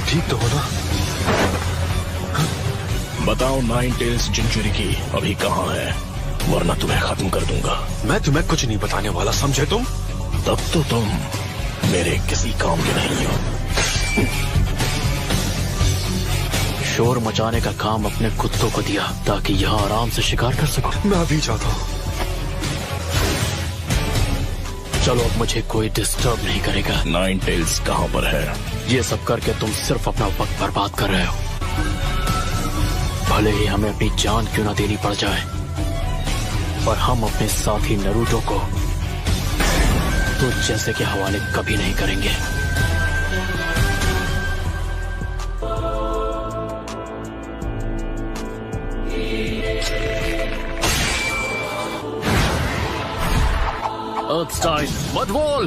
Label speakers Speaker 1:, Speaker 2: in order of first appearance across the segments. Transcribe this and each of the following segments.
Speaker 1: ठीक तो हो ना?
Speaker 2: बताओ नाइन टेल्स जिंजुरिकी अभी कहाँ है, वरना तुम्हें खत्म कर दूंगा।
Speaker 1: मैं तुम्हें कुछ नहीं बताने वाला, समझे तुम?
Speaker 2: तब तो तुम मेरे किसी काम के नहीं हो।
Speaker 3: शोर मचाने का काम अपने कुत्तों को दिया ताकि यहाँ आराम से शिकार कर सको।
Speaker 1: मैं अभी जाता हूँ।
Speaker 3: चलो, अब मुझे कोई डिस्टर्ब नहीं करेगा।
Speaker 2: नाइन टेल्स कहाँ पर है?
Speaker 3: ये सब करके तुम सिर्फ अपना वक्त बर्बाद कर रहे हो। भले ही हमें अपनी जान क्यों ना देनी पड़ जाए, पर हम अपने साथी नरूटो को तो जैसे के हवाले कभी नहीं करेंगे। Earthstein, Mudwall!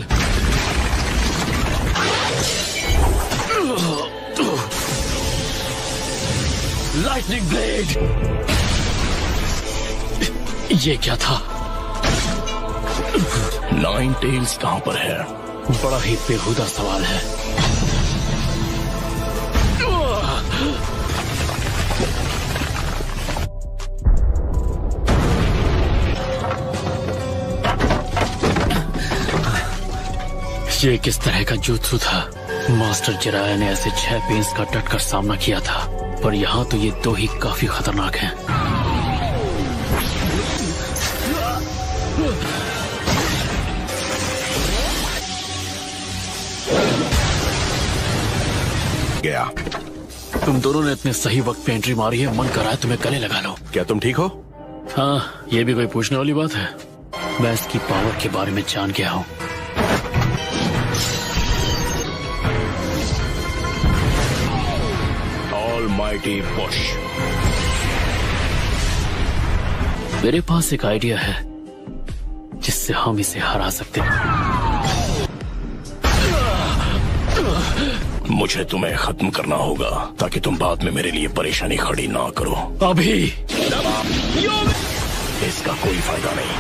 Speaker 3: Lightning Blade! ये क्या था?
Speaker 2: नाइन टेल्स कहाँ पर है?
Speaker 3: बड़ा ही बेहुदा सवाल है। ये किस तरह का jutsu था? मास्टर जिराया ने ऐसे 6 पेंस का डटकर सामना किया था, पर यहाँ तो ये 2 ही काफी खतरनाक हैं।
Speaker 1: गया।
Speaker 3: तुम दोनों ने इतने सही वक्त पे एंट्री मारी है, मन कर रहा है तुम्हें गले लगा लो।
Speaker 1: क्या तुम ठीक हो?
Speaker 3: हाँ, ये भी कोई पूछने वाली बात है? मैं इसकी पावर के बारे में जान गया हूँ।
Speaker 2: Almighty push.
Speaker 3: मेरे पास एक आइडिया है जिससे हम इसे हरा सकते हैं।
Speaker 2: मुझे तुम्हें खत्म करना होगा ताकि तुम बाद में मेरे लिए परेशानी खड़ी ना करो।
Speaker 3: अभी
Speaker 2: इसका कोई फायदा नहीं।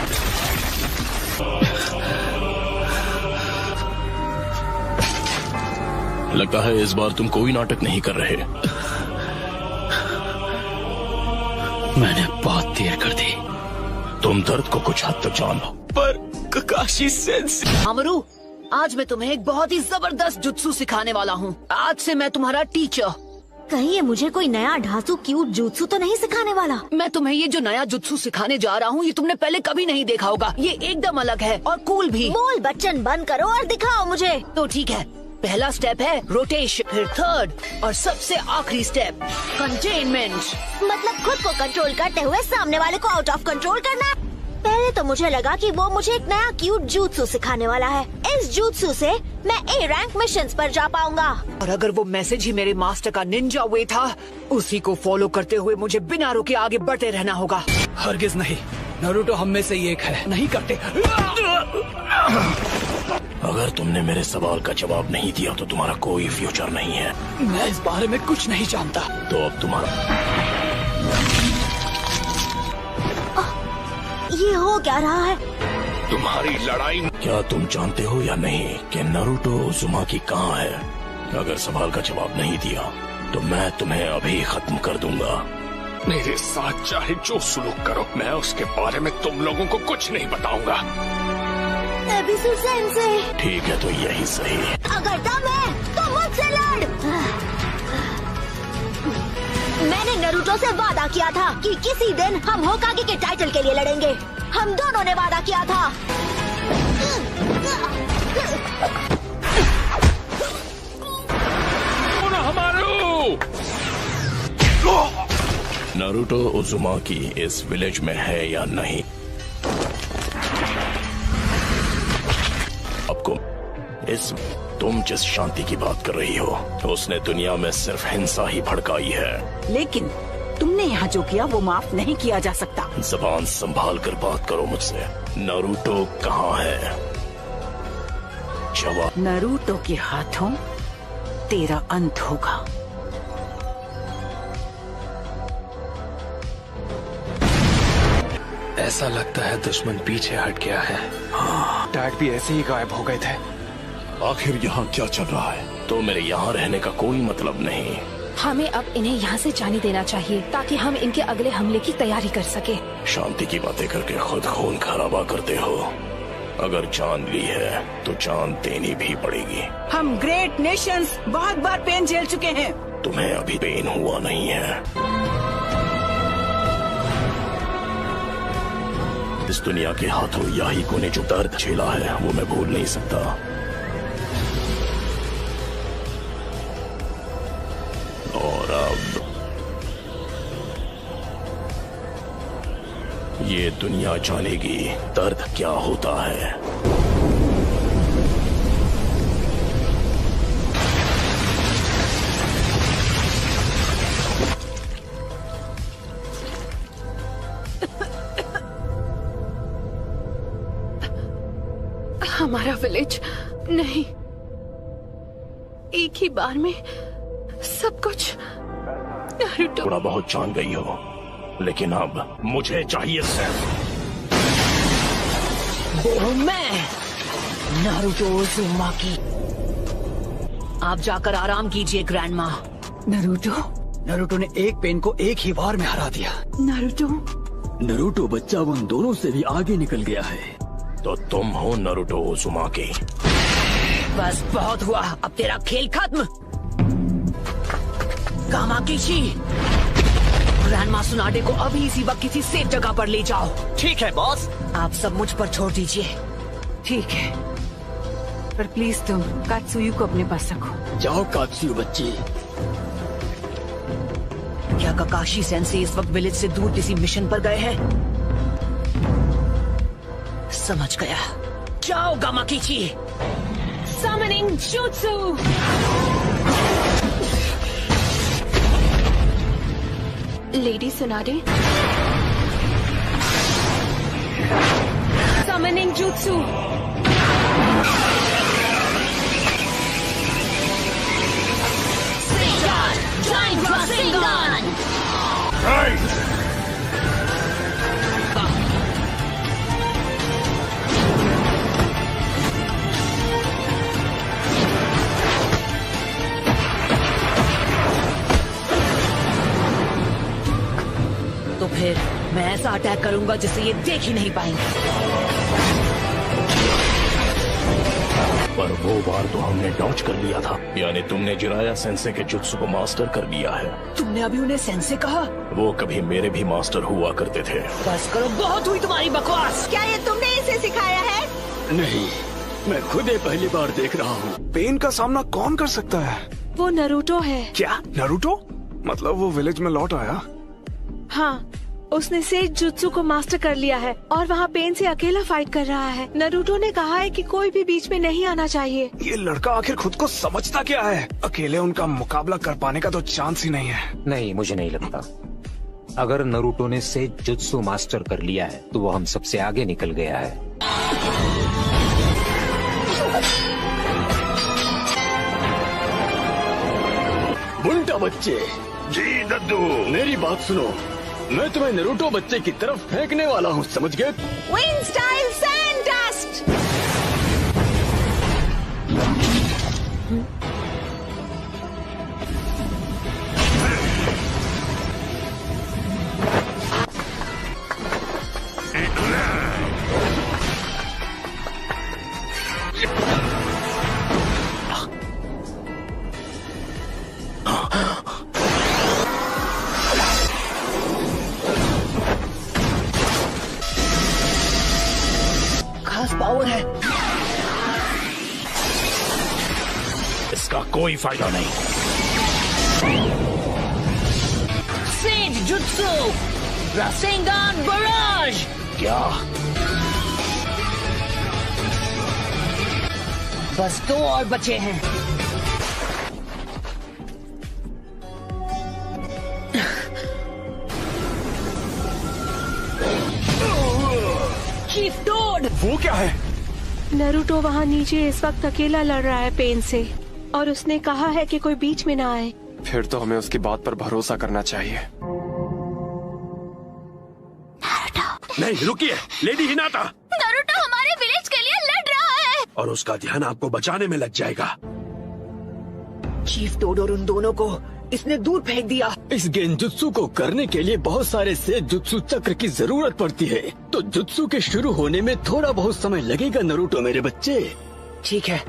Speaker 2: लगता है इस बार तुम कोई नाटक नहीं कर रहे।
Speaker 3: मैंने बहुत देर कर दी।
Speaker 2: तुम दर्द को कुछ हद तक जानो,
Speaker 4: पर ककाशी सेंसेई। अमरू, आज मैं तुम्हें एक बहुत ही जबरदस्त जुत्सु सिखाने वाला हूँ। आज से मैं तुम्हारा टीचर।
Speaker 5: कहीं ये मुझे कोई नया ढांसू क्यूट जुत्सु तो नहीं सिखाने वाला?
Speaker 4: मैं तुम्हें ये जो नया जुत्सु सिखाने जा रहा हूँ, ये तुमने पहले कभी नहीं देखा होगा। ये एकदम अलग है और कूल भी।
Speaker 5: बोल बच्चन बंद करो और दिखाओ मुझे।
Speaker 4: तो ठीक है, पहला स्टेप है रोटेशन, फिर थर्ड और सबसे आखिरी स्टेप कंटेनमेंट।
Speaker 5: मतलब खुद को कंट्रोल करते हुए सामने वाले को आउट ऑफ कंट्रोल करना। पहले तो मुझे लगा कि वो मुझे एक नया क्यूट जुत्सु सिखाने वाला है। इस जुत्सु से मैं ए रैंक मिशंस पर जा पाऊंगा।
Speaker 4: और अगर वो मैसेज ही मेरे मास्टर का निंजा वे था, उसी को फॉलो करते हुए मुझे बिना रुके आगे बढ़ते रहना होगा।
Speaker 6: हरगिज नहीं, नारुतो हम में से ही एक है। नहीं करते।
Speaker 2: अगर तुमने मेरे सवाल का जवाब नहीं दिया तो तुम्हारा कोई फ्यूचर नहीं है।
Speaker 6: मैं इस बारे में कुछ नहीं जानता।
Speaker 2: तो अब तुम्हारा
Speaker 5: ये हो क्या रहा है?
Speaker 2: तुम्हारी लड़ाई। क्या तुम जानते हो या नहीं कि नारुतो उज़ुमाकी कहाँ है? अगर सवाल का जवाब नहीं दिया तो मैं तुम्हें अभी खत्म कर दूंगा।
Speaker 1: मेरे साथ चाहे जो सुलूक करो, मैं उसके बारे में तुम लोगों को कुछ नहीं बताऊंगा।
Speaker 5: एबिसु सेंसेई।
Speaker 2: ठीक है, तो यही सही।
Speaker 5: अगर दम है तो मुझसे लड़। मैंने नारुतो से वादा किया था कि किसी दिन हम होकागे के टाइटल के लिए लड़ेंगे। हम दोनों ने वादा किया था।
Speaker 2: नारुतो उज़ुमाकी इस विलेज में है या नहीं? आपको तुम जिस शांति की बात कर रही हो, उसने दुनिया में सिर्फ हिंसा ही भड़काई है।
Speaker 7: लेकिन तुमने यहाँ जो किया वो माफ नहीं किया जा सकता।
Speaker 2: जबान संभाल कर बात करो मुझसे। नारुतो कहाँ है? जवाब।
Speaker 7: नारुतो के हाथों तेरा अंत होगा।
Speaker 1: ऐसा लगता है दुश्मन पीछे हट गया है। हाँ, डैड भी ऐसे ही गायब हो गए थे।
Speaker 2: आखिर यहाँ क्या चल रहा है? तो मेरे यहाँ रहने का कोई मतलब नहीं।
Speaker 8: हमें अब इन्हें यहाँ से जाने देना चाहिए ताकि हम इनके अगले हमले की तैयारी कर सके।
Speaker 2: शांति की बातें करके खुद खून खराबा करते हो। अगर जान ली है तो जान देनी भी पड़ेगी।
Speaker 7: हम ग्रेट नेशंस बहुत बार पेन झेल चुके हैं।
Speaker 2: तुम्हें अभी पेन हुआ नहीं है। इस दुनिया के हाथों याहिको ने जो दर्द झेला है वो मैं भूल नहीं सकता। और अब ये दुनिया जानेगी दर्द क्या होता है।
Speaker 8: हमारा विलेज नहीं, एक ही बार में सब कुछ। नारुतो,
Speaker 2: थोड़ा बहुत जान गई हो, लेकिन अब मुझे चाहिए सिर्फ
Speaker 4: वो हूँ मैं, नारुतो उज़ुमाकी। आप जाकर आराम कीजिए ग्रैंडमा।
Speaker 6: नरूटो ने एक पेन को एक ही बार में हरा दिया।
Speaker 3: नरूटो बच्चा उन दोनों से भी आगे निकल गया है।
Speaker 2: तो तुम हो नारुतो उज़ुमाकी।
Speaker 4: बस बहुत हुआ, अब तेरा खेल खत्म। कामाकिशी, ग्रैंडमा सुनाडे को अभी इसी वक्त किसी सेफ जगह पर ले जाओ।
Speaker 6: ठीक है बॉस।
Speaker 4: आप सब मुझ पर छोड़ दीजिए।
Speaker 7: ठीक है, पर प्लीज तुम कात्सुयु को अपने पास रखो।
Speaker 3: जाओ कात्सुयु बच्ची।
Speaker 4: क्या ककाशी सेंसे इस वक्त विलेज से दूर किसी मिशन पर गए हैं? समझ गया। जाओ गामाकिची।
Speaker 8: Summoning Jutsu! Lady Tsunade. Summoning Jutsu!
Speaker 5: Rasengan! Giant Rasengan!
Speaker 4: तो फिर मैं ऐसा अटैक करूंगा जिसे ये देख ही नहीं पाएंगे।
Speaker 2: पर वो बार तो हमने डॉज कर लिया था। यानी तुमने जिराया सेंसे के जुत्सु को मास्टर कर लिया है।
Speaker 4: तुमने अभी उन्हें सेंसे कहा?
Speaker 2: वो कभी मेरे भी मास्टर हुआ करते थे।
Speaker 4: बस करो, बहुत हुई तुम्हारी बकवास।
Speaker 5: क्या ये तुमने इसे सिखाया है?
Speaker 3: नहीं, मैं खुद ही पहली बार देख रहा हूँ।
Speaker 9: पेन का सामना कौन कर सकता है?
Speaker 8: वो नरूटो है।
Speaker 9: क्या नारुतो? मतलब वो विलेज में लौट आया?
Speaker 8: हाँ, उसने सेज जुत्सु को मास्टर कर लिया है और वहाँ पेन से अकेला फाइट कर रहा है। नरूटो ने कहा है कि कोई भी बीच में नहीं आना चाहिए।
Speaker 9: ये लड़का आखिर खुद को समझता क्या है? अकेले उनका मुकाबला कर पाने का तो चांस ही नहीं है।
Speaker 10: नहीं, मुझे नहीं लगता। अगर नरूटो ने सेज जुत्सु मास्टर कर लिया है तो वो हम सबसे आगे निकल गया है।
Speaker 3: बुंटा बच्चे।
Speaker 2: जी दद्दू।
Speaker 3: मेरी बात सुनो, मैं तुम्हें नरूटो बच्चे की तरफ फेंकने वाला हूँ, समझ गए?
Speaker 5: Wind style sand dust!
Speaker 4: Power है।
Speaker 2: इसका कोई फायदा नहीं।
Speaker 4: सेज जुत्सु रासेंगान बराज।
Speaker 2: क्या?
Speaker 4: बस 2 और बचे हैं। चीफ डोड।
Speaker 9: वो क्या है?
Speaker 8: नरूटो वहाँ नीचे इस वक्त अकेला लड़ रहा है पेन से और उसने कहा है कि कोई बीच में ना आए।
Speaker 9: फिर तो हमें उसकी बात पर भरोसा करना चाहिए।
Speaker 2: नहीं, रुकिए लेडी हिनाटा।
Speaker 5: नारुतो हमारे विलेज के लिए लड़ रहा है
Speaker 2: और उसका ध्यान आपको बचाने में लग जाएगा।
Speaker 4: चीफ टोड और उन दोनों को इसने दूर फेंक दिया।
Speaker 6: इस गेंजुत्सु को करने के लिए बहुत सारे सेजुत्सु चक्र की जरूरत पड़ती है, तो जुत्सु के शुरू होने में थोड़ा बहुत समय लगेगा नरूटो मेरे बच्चे।
Speaker 4: ठीक है।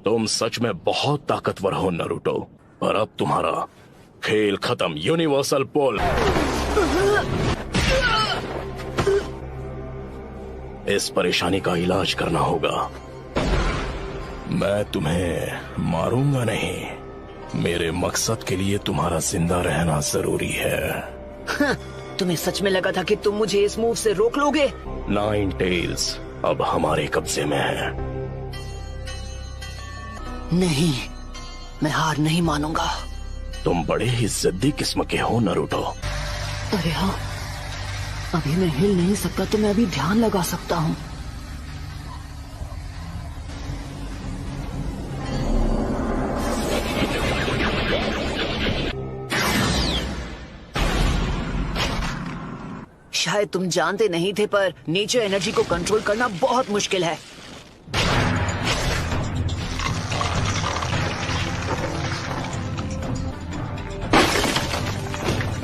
Speaker 2: तुम सच में बहुत ताकतवर हो नरूटो, पर अब तुम्हारा खेल खत्म। यूनिवर्सल पोल। इस परेशानी का इलाज करना होगा। मैं तुम्हें मारूंगा नहीं, मेरे मकसद के लिए तुम्हारा जिंदा रहना जरूरी है।
Speaker 4: तुम्हें सच में लगा था कि तुम मुझे इस मूव से रोक लोगे?
Speaker 2: नाइन टेल्स अब हमारे कब्जे में है।
Speaker 4: नहीं, मैं हार नहीं मानूंगा।
Speaker 2: तुम बड़े ही जिद्दी किस्म के हो नरूटो।
Speaker 4: अरे हाँ, अभी मैं हिल नहीं सकता तो मैं अभी ध्यान लगा सकता हूँ। शायद तुम जानते नहीं थे, पर नेचर एनर्जी को कंट्रोल करना बहुत मुश्किल है।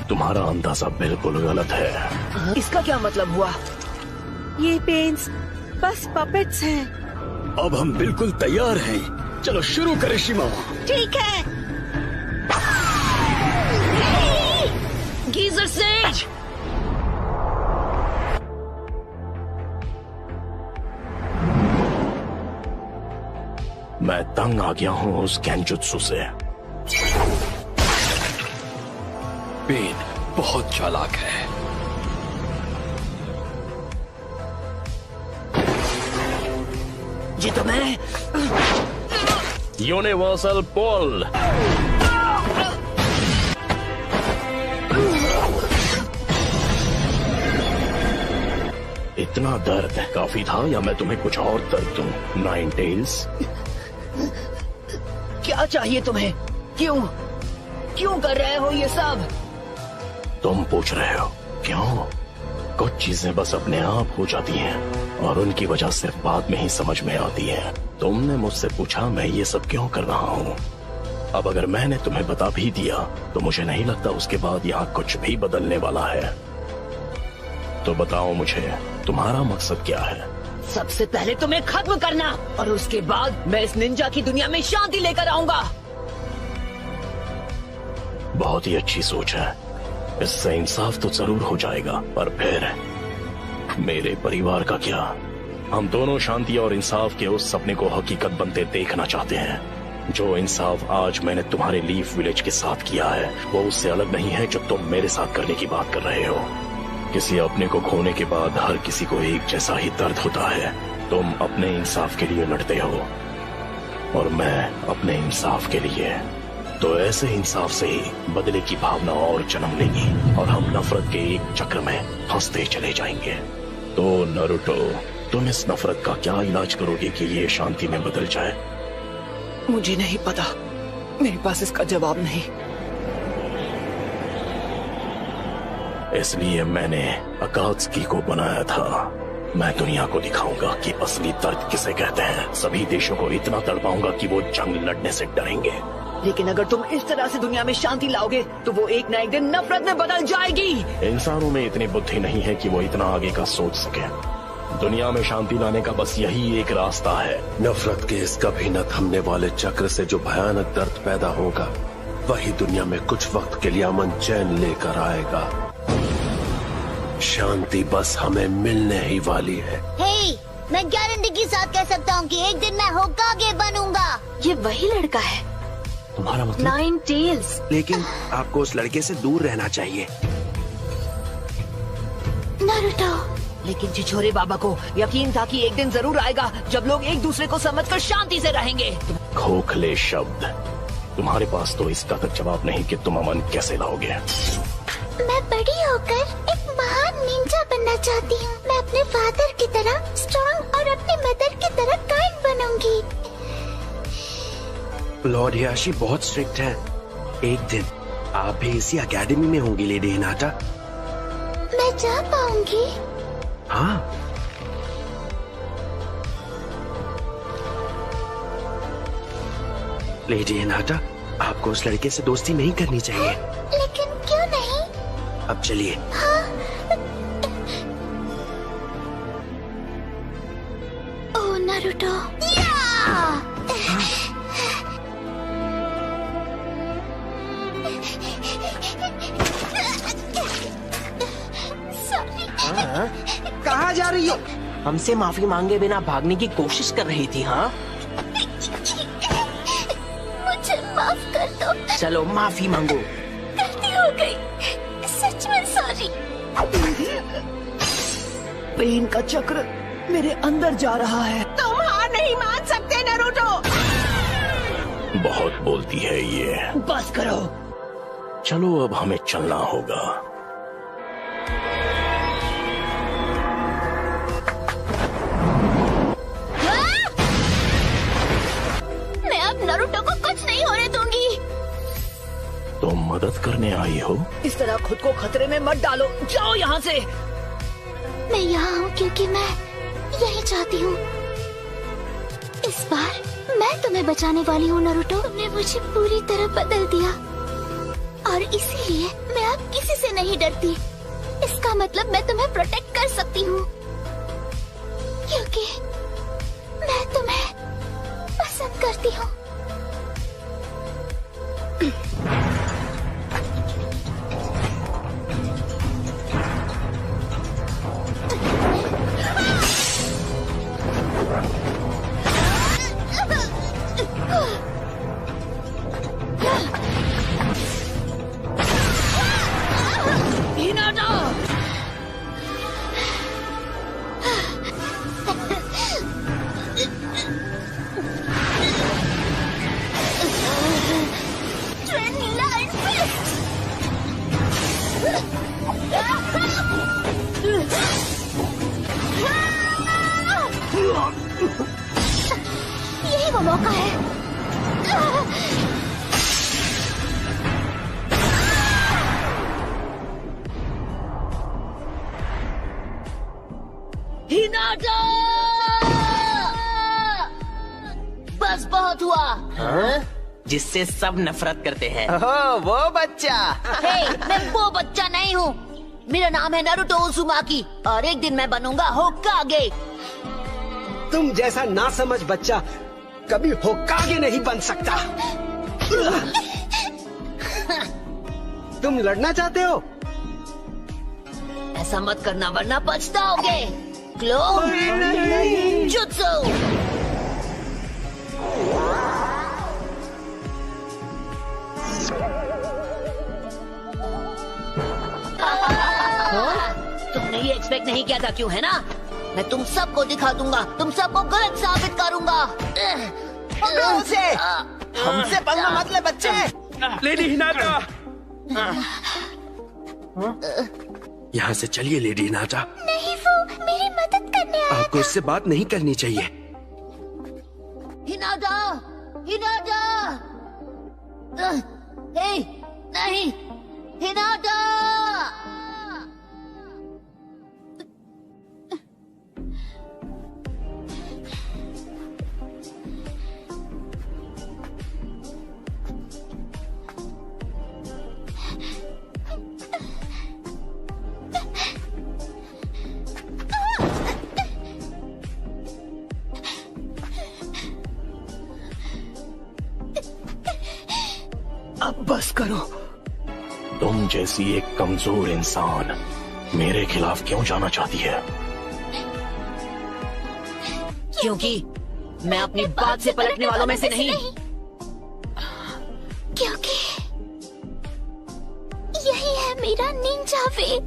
Speaker 2: तुम्हारा अंदाजा बिल्कुल गलत है।
Speaker 4: इसका क्या मतलब हुआ?
Speaker 8: ये पेंस बस पपेट्स हैं।
Speaker 6: अब हम बिल्कुल तैयार हैं। चलो शुरू करें शिमा।
Speaker 5: ठीक है।
Speaker 4: Geyser says.
Speaker 2: मैं तंग आ गया हूँ उस गेंजुत्सु से।
Speaker 3: पेन बहुत चालाक है।
Speaker 4: ये तो मैं।
Speaker 2: यूनिवर्सल पोल। इतना दर्द काफी था या मैं तुम्हें कुछ और दर्द दूं? Nine tails.
Speaker 4: क्या चाहिए तुम्हें? क्यों कर रहे हो ये सब?
Speaker 2: तुम पूछ रहे हो क्यों? कुछ चीजें बस अपने आप हो जाती हैं और उनकी वजह सिर्फ बाद में ही समझ में आती है। तुमने मुझसे पूछा मैं ये सब क्यों कर रहा हूँ। अब अगर मैंने तुम्हें बता भी दिया तो मुझे नहीं लगता उसके बाद यहाँ कुछ भी बदलने वाला है। तो बताओ मुझे तुम्हारा मकसद क्या है?
Speaker 4: सबसे पहले तुम्हें खत्म करना, और उसके बाद मैं इस निंजा की दुनिया में शांति लेकर आऊंगा।
Speaker 2: बहुत ही अच्छी सोच है। इससे इंसाफ तो जरूर हो जाएगा, पर फिर मेरे परिवार का क्या? हम दोनों शांति और इंसाफ के उस सपने को हकीकत बनते देखना चाहते हैं। जो इंसाफ आज मैंने तुम्हारे लीफ विलेज के साथ किया है वो उससे अलग नहीं है जो तुम मेरे साथ करने की बात कर रहे हो। किसी अपने को खोने के बाद हर किसी को एक जैसा ही दर्द होता है। तुम अपने इंसाफ के लिए लड़ते हो और मैं अपने इंसाफ के लिए। तो ऐसे इंसाफ से ही बदले की भावना और जन्म लेगी और हम नफरत के एक चक्र में फंसते चले जाएंगे। तो नरूटो, तुम इस नफरत का क्या इलाज करोगे कि ये शांति में बदल जाए?
Speaker 4: मुझे नहीं पता, मेरे पास इसका जवाब नहीं।
Speaker 2: इसलिए मैंने अकात्सुकी को बनाया था। मैं दुनिया को दिखाऊंगा कि असली दर्द किसे कहते हैं। सभी देशों को इतना तड़पाऊंगा कि वो जंग लड़ने से डरेंगे।
Speaker 4: लेकिन अगर तुम इस तरह से दुनिया में शांति लाओगे तो वो एक न एक दिन नफरत में बदल जाएगी।
Speaker 2: इंसानों में इतनी बुद्धि नहीं है कि वो इतना आगे का सोच सके। दुनिया में शांति लाने का बस यही एक रास्ता है।
Speaker 11: नफरत के इस कभी न थमने वाले चक्र से जो भयानक दर्द पैदा होगा वही दुनिया में कुछ वक्त के लिए अमन चैन लेकर आएगा। शांति बस हमें मिलने ही वाली है।
Speaker 5: हे, मैं गारंटी के साथ कह सकता हूँ कि एक दिन मैं होकागे बनूंगा।
Speaker 8: ये वही लड़का है,
Speaker 11: तुम्हारा मतलब?
Speaker 8: Nine tails.
Speaker 9: लेकिन आपको उस लड़के से दूर रहना चाहिए।
Speaker 5: नारुतो।
Speaker 4: लेकिन छिछोरे बाबा को यकीन था कि एक दिन जरूर आएगा जब लोग एक दूसरे को समझकर शांति से रहेंगे।
Speaker 2: खोखले शब्द। तुम्हारे पास तो इसका तक जवाब नहीं कि तुम अमन कैसे लाओगे।
Speaker 5: मैं बड़ी होकर एक महान निंजा बनना चाहती हूँ। मैं अपने फादर की तरह स्ट्रॉन्ग और अपनी मदर की तरह काइंड बनूंगी।
Speaker 9: लॉर्ड हियाशी बहुत स्ट्रिक्ट है। एक दिन आप भी इसी एकेडमी में होंगी लेडी हिनाटा।
Speaker 5: मैं जा पाऊंगी?
Speaker 9: हाँ।
Speaker 12: लेडी हिनाटा, आपको उस लड़के से दोस्ती नहीं करनी चाहिए।
Speaker 5: लेकिन क्यों नहीं?
Speaker 12: अब चलिए।
Speaker 5: हाँ। ओह नारुतो।
Speaker 13: कहाँ जा रही हो? हमसे माफी मांगे बिना भागने की कोशिश कर रही थी। हाँ,
Speaker 5: मुझे माफ कर दो।
Speaker 13: चलो माफी मांगो।
Speaker 5: गलती हो गई, सच में सॉरी।
Speaker 4: पेन का चक्र मेरे अंदर जा रहा है।
Speaker 8: तुम हार नहीं मान सकते नारुतो।
Speaker 2: बहुत बोलती है ये।
Speaker 4: बस करो।
Speaker 2: चलो अब हमें चलना होगा।
Speaker 5: मैं अब नारुतो को कुछ नहीं होने दूंगी।
Speaker 2: तुम मदद करने आई हो?
Speaker 4: इस तरह खुद को खतरे में मत डालो। जाओ यहाँ से।
Speaker 5: मैं यहाँ हूँ क्योंकि मैं यही चाहती हूँ। इस बार मैं तुम्हें बचाने वाली हूँ नारुतो। तुमने मुझे पूरी तरह बदल दिया और इसीलिए मैं अब किसी से नहीं डरती। इसका मतलब मैं तुम्हें प्रोटेक्ट कर सकती हूँ क्योंकि मैं तुम्हें पसंद करती हूँ। यही वो मौका है।
Speaker 4: हिनाटा! बस बहुत हुआ।
Speaker 13: हाँ? जिससे सब नफरत करते हैं।
Speaker 12: वो बच्चा।
Speaker 4: मैं वो बच्चा नहीं हूँ। मेरा नाम है नारुतो उज़ुमाकी और एक दिन मैं बनूंगा होकागे।
Speaker 12: तुम जैसा नासमझ बच्चा कभी होकागे नहीं बन सकता। तुम लड़ना चाहते हो?
Speaker 4: ऐसा मत करना वरना पछताओगे। Clone jutsu. तुमने ये एक्सपेक्ट नहीं किया था, क्यों है ना? मैं तुम सबको दिखा दूंगा, तुम सबको गलत साबित करूंगा।
Speaker 12: हमसे पंगा मत ले बच्चे।
Speaker 9: Lady Hinata.
Speaker 12: यहाँ से चलिए लेडी हिनाटा।
Speaker 5: नहीं, वो मेरी मदद करने आया।
Speaker 12: आपको इससे बात नहीं करनी चाहिए।
Speaker 4: हिनाटा, हिनाटा, हे, नहीं, हिनाटा। अब बस करो।
Speaker 2: तुम जैसी एक कमजोर इंसान मेरे खिलाफ क्यों जाना चाहती है?
Speaker 4: क्योंकि मैं अपनी बात से पलटने वालों में से नहीं।
Speaker 5: क्योंकि यही है मेरा निंजा वे।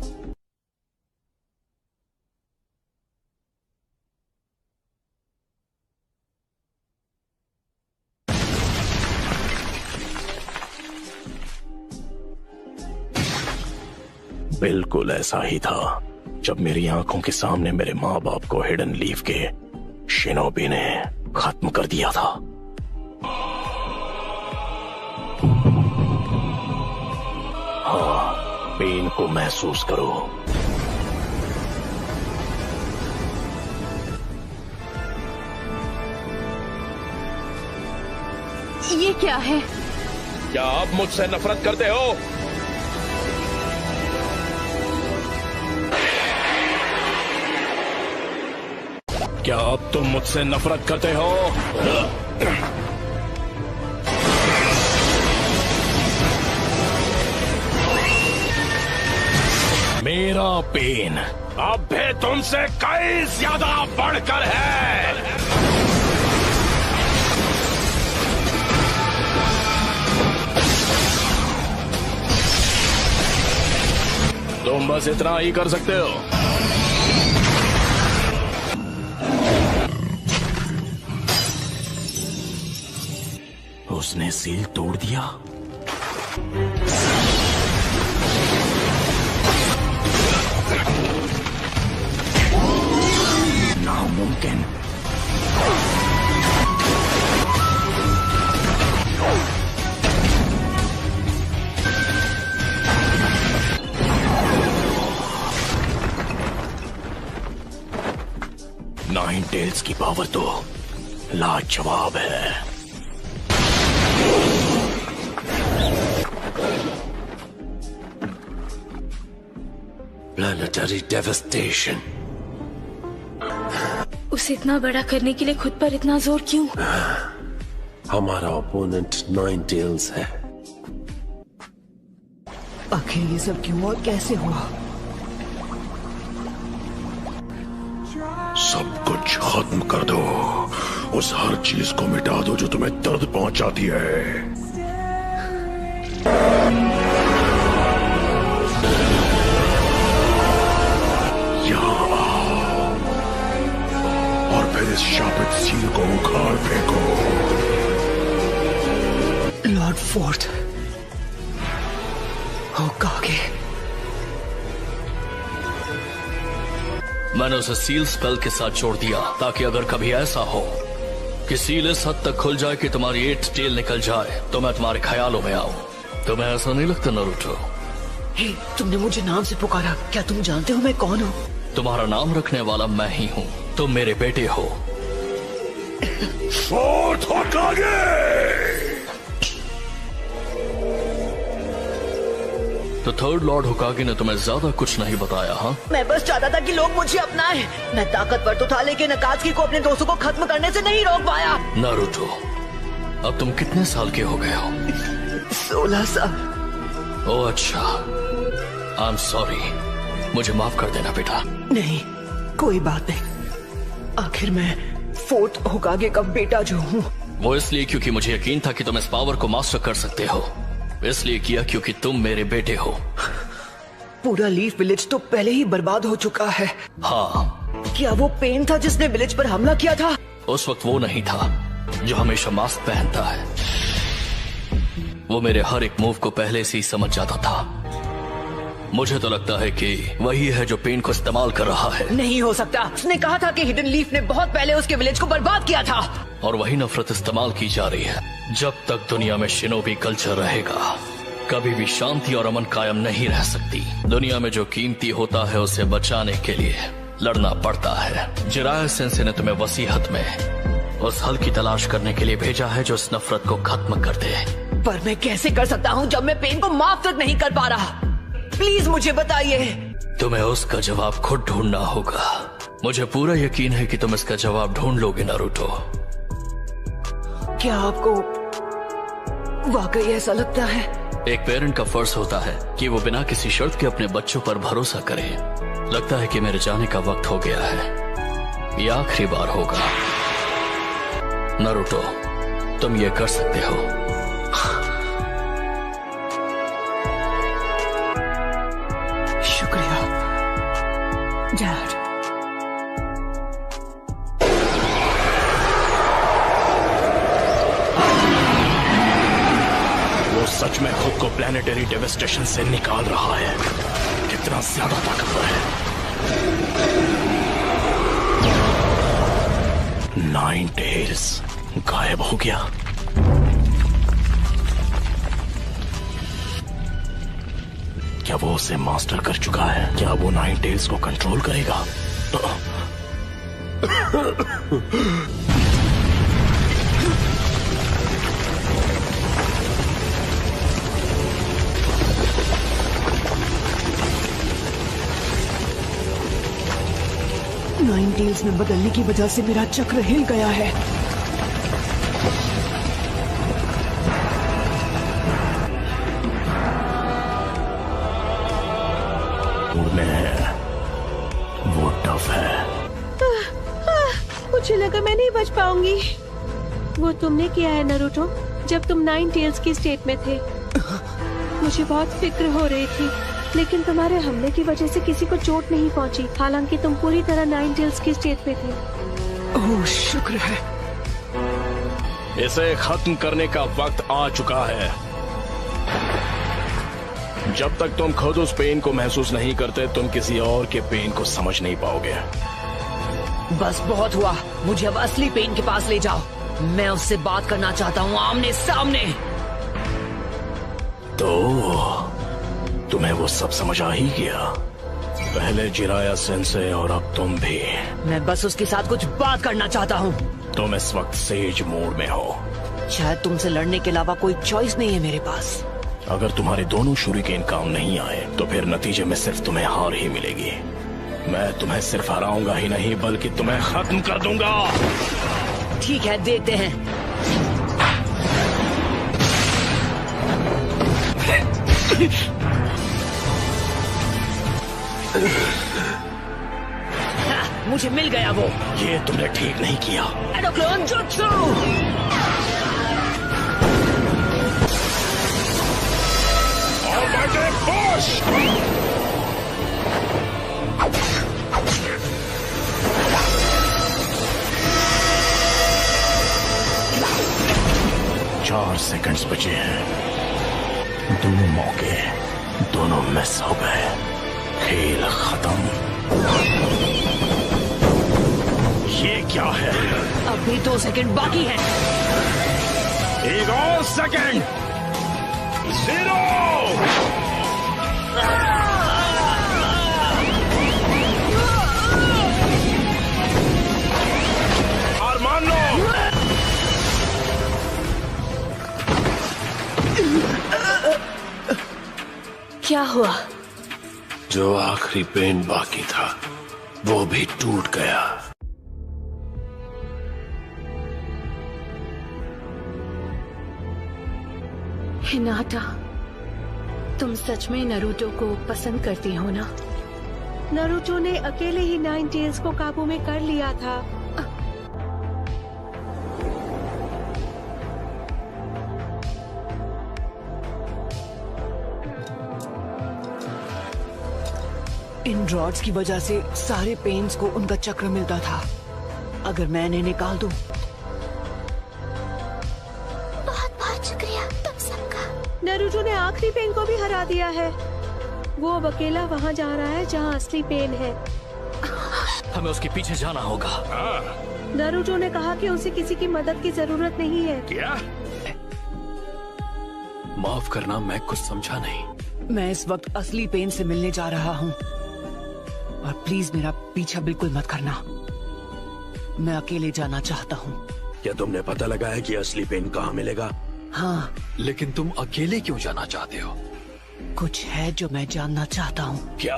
Speaker 2: बिल्कुल ऐसा ही था जब मेरी आंखों के सामने मेरे माँ बाप को हिडन लीफ के शिनोबी ने खत्म कर दिया था। हाँ, पेन को महसूस करो।
Speaker 8: ये क्या है?
Speaker 2: क्या आप मुझसे नफरत करते हो? क्या अब तुम मुझसे नफरत करते हो? मेरा पेन अब भी तुमसे कई ज्यादा बढ़कर है। तुम बस इतना ही कर सकते हो। उसने सील तोड़ दिया। नामुमकिन। नाइन टेल्स की पावर तो लाजवाब है।
Speaker 11: Planetary devastation.
Speaker 5: उसे इतना बड़ा करने के लिए खुद पर इतना जोर क्यों?
Speaker 11: हमारा ओपोनेंट नाइन टेल्स है।
Speaker 4: आखिर ये सब क्यों और कैसे हुआ?
Speaker 2: सब कुछ खत्म कर दो। उस हर चीज को मिटा दो जो तुम्हें दर्द पहुंचाती है। यहाँ आओ और फिर इस शापित सील को उखाड़ फेंको।
Speaker 4: Lord fourth, होकागे।
Speaker 3: मैंने उसे सील स्पेल के साथ जोड़ दिया ताकि अगर कभी ऐसा हो कि सील इस हद तक खुल जाए कि तुम्हारी 8 टेल निकल जाए तो मैं तुम्हारे ख्यालों में आऊं। तुम्हें ऐसा नहीं लगता नरूटो?
Speaker 4: हे, तुमने मुझे नाम से पुकारा। क्या तुम जानते हो मैं कौन हूँ?
Speaker 3: तुम्हारा नाम रखने वाला मैं ही हूँ। तुम मेरे बेटे हो।
Speaker 2: फोर्थ होकागे।
Speaker 3: तो थर्ड लॉर्ड होकागे ने तुम्हें ज्यादा कुछ नहीं बताया? हाँ,
Speaker 4: मैं बस चाहता था कि लोग मुझे अपनाएं। मैं ताकतवर तो था लेकिन अकात्सुकी को अपने दोस्तों को खत्म करने से नहीं रोक पाया।
Speaker 3: नारुतो, अब तुम कितने साल के हो गए हो?
Speaker 4: 16 साल।
Speaker 3: ओह अच्छा, आई एम सॉरी। मुझे माफ कर देना बेटा।
Speaker 4: नहीं, कोई बात नहीं। आखिर मैं फोर्थ होकागे का बेटा जो हूँ।
Speaker 3: वो इसलिए क्योंकि मुझे यकीन था कि तुम इस पावर को मास्टर कर सकते हो। इसलिए किया क्योंकि तुम मेरे बेटे हो।
Speaker 4: पूरा लीफ विलेज तो पहले ही बर्बाद हो चुका है।
Speaker 3: हाँ।
Speaker 4: क्या वो पेन था जिसने विलेज पर हमला किया था?
Speaker 3: उस वक्त वो नहीं था जो हमेशा मास्क पहनता है। वो मेरे हर एक मूव को पहले से ही समझ जाता था। मुझे तो लगता है कि वही है जो पेन को इस्तेमाल कर रहा है।
Speaker 4: नहीं हो सकता। उसने कहा था कि हिडन लीफ ने बहुत पहले उसके विलेज को बर्बाद किया था।
Speaker 3: और वही नफरत इस्तेमाल की जा रही है। जब तक दुनिया में शिनोबी कल्चर रहेगा कभी भी शांति और अमन कायम नहीं रह सकती। दुनिया में जो कीमती होता है उसे बचाने के लिए लड़ना पड़ता है। जिराया सेंसे ने तुम्हें वसीहत में उस हल की तलाश करने के लिए भेजा है जो इस नफरत को खत्म कर दे।
Speaker 4: पर मैं कैसे कर सकता हूँ जब मैं पेन को माफ तक नहीं कर पा रहा? प्लीज मुझे बताइए।
Speaker 3: तुम्हें उसका जवाब खुद ढूंढना होगा। मुझे पूरा यकीन है कि तुम इसका जवाब ढूंढ लोगे नारुतो।
Speaker 4: क्या आपको वाकई ऐसा लगता है?
Speaker 3: एक पेरेंट का फर्ज होता है कि वो बिना किसी शर्त के अपने बच्चों पर भरोसा करे। लगता है कि मेरे जाने का वक्त हो गया है। ये आखिरी बार होगा। नारुतो, तुम ये कर सकते हो।
Speaker 4: शुक्रिया डैड।
Speaker 2: वो सच में खुद को प्लैनेटरी डेवस्टेशन से निकाल रहा है। कितना ज्यादा ताकतवर है। 9 टेल्स गायब हो गया। क्या वो उसे मास्टर कर चुका है? क्या वो 9 टेल्स को कंट्रोल करेगा?
Speaker 4: नाइन टेल्स में बदलने की वजह से मेरा चक्र हिल गया है।
Speaker 2: में है, वो टफ है।
Speaker 8: मुझे लगा मैं नहीं बच पाऊंगी। वो तुमने किया है नरूटो, जब तुम नाइन टेल्स की स्टेट में थे। मुझे बहुत फिक्र हो रही थी, लेकिन तुम्हारे हमले की वजह से किसी को चोट नहीं पहुंची, हालांकि तुम पूरी तरह नाइन टेल्स की स्टेट में थे।
Speaker 6: ओह शुक्र है।
Speaker 2: इसे खत्म करने का वक्त आ चुका है। जब तक तुम खुद उस पेन को महसूस नहीं करते, तुम किसी और के पेन को समझ नहीं पाओगे।
Speaker 4: बस बहुत हुआ, मुझे अब असली पेन के पास ले जाओ। मैं उससे बात करना चाहता हूँ, आमने सामने।
Speaker 2: तो तुम्हें वो सब समझ आ ही गया। पहले जिराया सेंसे और अब तुम भी।
Speaker 4: मैं बस उसके साथ कुछ बात करना चाहता हूँ।
Speaker 2: तुम इस वक्त सेज मोड में हो।
Speaker 4: शायद तुमसे लड़ने के अलावा कोई चॉइस नहीं है मेरे पास।
Speaker 2: अगर तुम्हारे दोनों शूरिकेन काम नहीं आए तो फिर नतीजे में सिर्फ तुम्हें हार ही मिलेगी। मैं तुम्हें सिर्फ हराऊंगा ही नहीं, बल्कि तुम्हें खत्म कर दूंगा।
Speaker 4: ठीक है, देखते हैं। मुझे मिल गया वो।
Speaker 2: ये तुमने ठीक नहीं किया।
Speaker 4: एडोक्लोन जुत्सु।
Speaker 1: पुश।
Speaker 2: 4 सेकंड्स बचे हैं। दोनों मौके, दोनों मिस हो गए। खेल खत्म। ये क्या है?
Speaker 4: अभी 2 सेकंड बाकी हैं।
Speaker 1: एक और सेकंड। 0। हार मान लो।
Speaker 8: क्या हुआ?
Speaker 11: जो आखिरी पेन बाकी था वो भी टूट गया।
Speaker 8: हिनाटा, तुम सच में नरूटो को पसंद करती हो ना? नरूटो ने अकेले ही नाइन टेल्स को काबू में कर लिया था।
Speaker 4: इन रॉड्स की वजह से सारे पेन्स को उनका चक्र मिलता था। अगर मैं इन्हें निकाल दूं।
Speaker 5: बहुत बहुत शुक्रिया तुम सबका।
Speaker 8: नरूटो ने आखिरी पेन को भी हरा दिया है। वो अब अकेला वहाँ जा रहा है जहाँ असली पेन है।
Speaker 3: हमें उसके पीछे जाना होगा।
Speaker 8: नरूटो ने कहा कि उसे किसी की मदद की जरूरत नहीं है।
Speaker 1: क्या?
Speaker 3: माफ करना, मैं कुछ समझा नहीं।
Speaker 4: मैं इस वक्त असली पेन से मिलने जा रहा हूँ, और प्लीज मेरा पीछा बिल्कुल मत करना। मैं अकेले जाना चाहता हूँ।
Speaker 11: क्या तुमने पता लगा है कि असली पेन कहाँ मिलेगा?
Speaker 4: हाँ।
Speaker 3: लेकिन तुम अकेले क्यों जाना चाहते हो?
Speaker 4: कुछ है जो मैं जानना चाहता हूँ।
Speaker 3: क्या?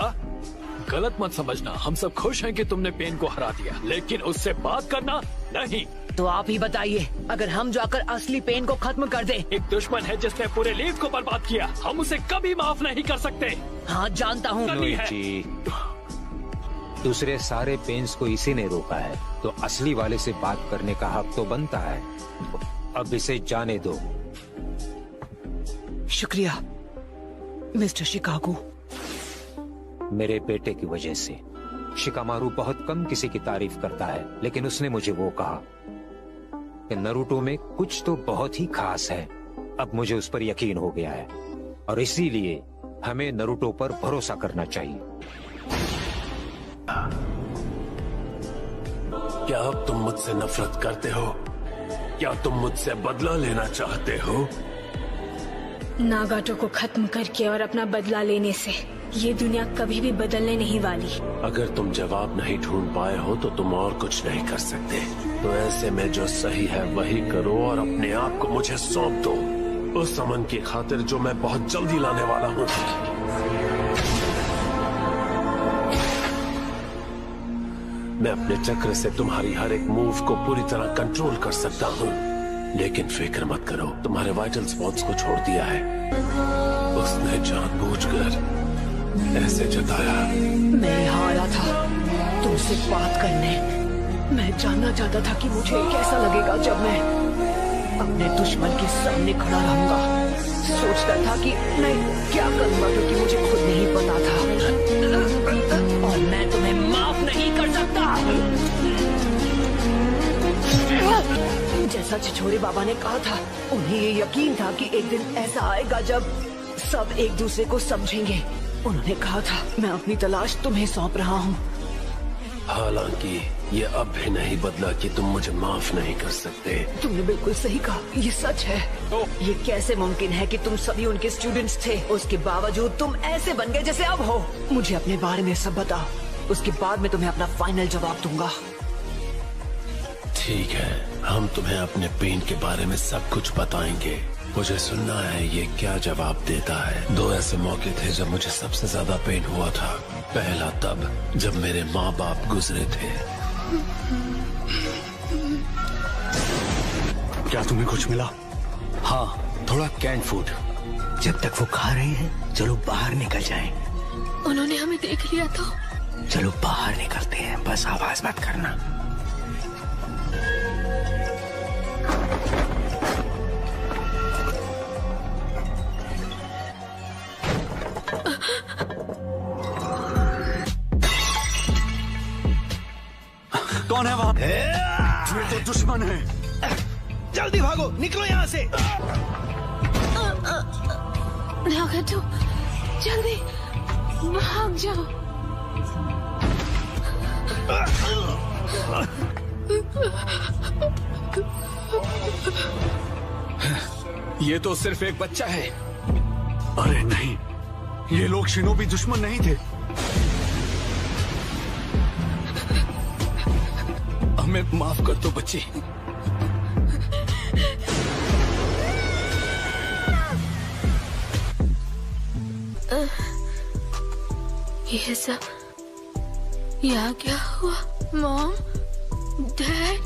Speaker 3: गलत मत समझना, हम सब खुश हैं कि तुमने पेन को हरा दिया, लेकिन उससे बात करना नहीं।
Speaker 4: तो आप ही बताइए, अगर हम जाकर असली पेन को खत्म कर दे।
Speaker 3: एक दुश्मन है जिसने पूरे लीग को बर्बाद किया, हम उसे कभी माफ नहीं कर सकते।
Speaker 4: हाँ जानता हूँ।
Speaker 10: दूसरे सारे पेन्स को इसी ने रोका है, तो असली वाले से बात करने का हक तो बनता है। अब इसे जाने दो।
Speaker 4: शुक्रिया मिस्टर शिकागो।
Speaker 10: मेरे बेटे की वजह से शिकामारू बहुत कम किसी की तारीफ करता है, लेकिन उसने मुझे वो कहा कि नरूटो में कुछ तो बहुत ही खास है। अब मुझे उस पर यकीन हो गया है, और इसीलिए हमें नरूटो पर भरोसा करना चाहिए।
Speaker 11: क्या अब तुम मुझसे नफरत करते हो? क्या तुम मुझसे बदला लेना चाहते हो?
Speaker 14: नागाटो को खत्म करके और अपना बदला लेने से ये दुनिया कभी भी बदलने नहीं वाली।
Speaker 11: अगर तुम जवाब नहीं ढूंढ पाए हो तो तुम और कुछ नहीं कर सकते। तो ऐसे में जो सही है वही करो और अपने आप को मुझे सौंप दो, उस अमन की खातिर जो मैं बहुत जल्दी लाने वाला हूँ। मैं अपने चक्र से तुम्हारी हर एक मूव को पूरी तरह कंट्रोल कर सकता हूँ। लेकिन फिक्र मत करो, तुम्हारे वाइटल स्पॉट्स को छोड़ दिया है। उसने जानबूझकर ऐसे जताया।
Speaker 4: मैं यहाँ आया था तुमसे बात करने। मैं जानना चाहता था कि मुझे कैसा लगेगा जब मैं अपने दुश्मन के सामने खड़ा रहूंगा। सोचता था कि मैं क्या करूंगा क्योंकि मुझे खुद नहीं पता था, और मैं तुम्हें माफ नहीं कर सकता। जैसा छिछोरे बाबा ने कहा था, उन्हें ये यकीन था कि एक दिन ऐसा आएगा जब सब एक दूसरे को समझेंगे। उन्होंने कहा था मैं अपनी तलाश तुम्हें सौंप रहा हूँ।
Speaker 11: हालांकि ये अब भी नहीं बदला कि तुम मुझे माफ नहीं कर सकते।
Speaker 4: तुमने बिल्कुल सही कहा, ये सच है। ये कैसे मुमकिन है कि तुम सभी उनके स्टूडेंट्स थे, उसके बावजूद तुम ऐसे बन गए जैसे अब हो। मुझे अपने बारे में सब बताओ, उसके बाद मैं तुम्हें अपना फाइनल जवाब दूंगा।
Speaker 11: ठीक है, हम तुम्हें अपने पेन के बारे में सब कुछ बताएंगे। मुझे सुनना है ये क्या जवाब देता है। 2 ऐसे मौके थे जब मुझे सबसे ज्यादा पेन हुआ था। पहला तब जब मेरे माँ बाप गुजरे थे।
Speaker 9: क्या तुम्हें कुछ मिला?
Speaker 6: हाँ, थोड़ा कैंड फूड। जब तक वो खा रहे हैं, चलो बाहर निकल जाएं।
Speaker 14: उन्होंने हमें देख लिया तो?
Speaker 6: चलो बाहर निकलते हैं, बस आवाज मत करना।
Speaker 9: कौन है वहाँ? ये तो दुश्मन है।
Speaker 6: जल्दी भागो, निकलो यहाँ से।
Speaker 14: नागाटो, जल्दी भाग जाओ।
Speaker 9: ये तो सिर्फ एक बच्चा है। अरे नहीं, ये लोग शिनोबी दुश्मन नहीं थे। हमें माफ कर दो बच्ची।
Speaker 14: ये सब यहाँ क्या हुआ? मॉम, डैड,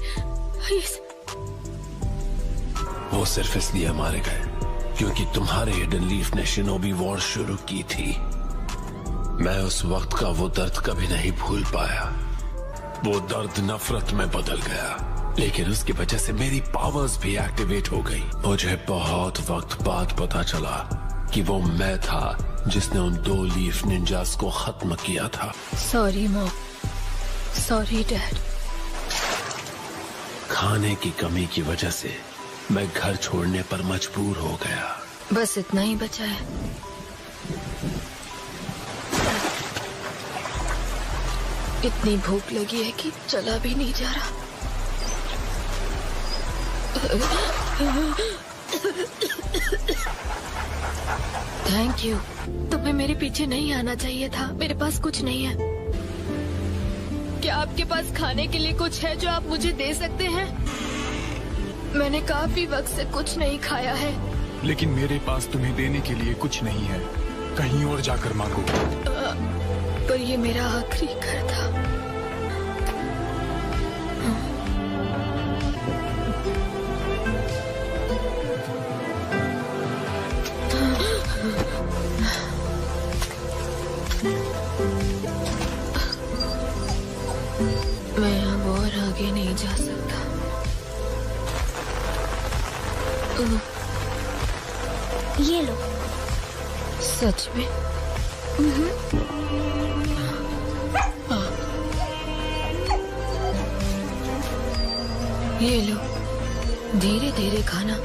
Speaker 11: वो सिर्फ इसलिए मारे गए क्योंकि तुम्हारे हिडन लीफ ने शिनोबी वॉर शुरू की थी। मैं उस वक्त का वो दर्द कभी नहीं भूल पाया। वो दर्द नफरत में बदल गया, लेकिन उसकी वजह से मेरी पावर्स भी एक्टिवेट हो गई। मुझे बहुत वक्त बाद पता चला कि वो मैं था जिसने उन 2 लीफ निंजास को खत्म किया था।
Speaker 14: Sorry mom, sorry dad.
Speaker 11: खाने की कमी की वजह से मैं घर छोड़ने पर मजबूर हो गया।
Speaker 14: बस इतना ही बचा है। इतनी भूख लगी है कि चला भी नहीं जा रहा। Thank you. तुम्हें मेरे पीछे नहीं आना चाहिए था। मेरे पास कुछ नहीं है। क्या आपके पास खाने के लिए कुछ है जो आप मुझे दे सकते हैं? मैंने काफी वक्त से कुछ नहीं खाया है।
Speaker 9: लेकिन मेरे पास तुम्हें देने के लिए कुछ नहीं है। कहीं और जाकर मांगो।
Speaker 14: पर ये मेरा आखिरी घर था। मैं अब और आगे नहीं जा सकता।
Speaker 5: ये लो।
Speaker 14: सच में? ये लो, धीरे धीरे खाना।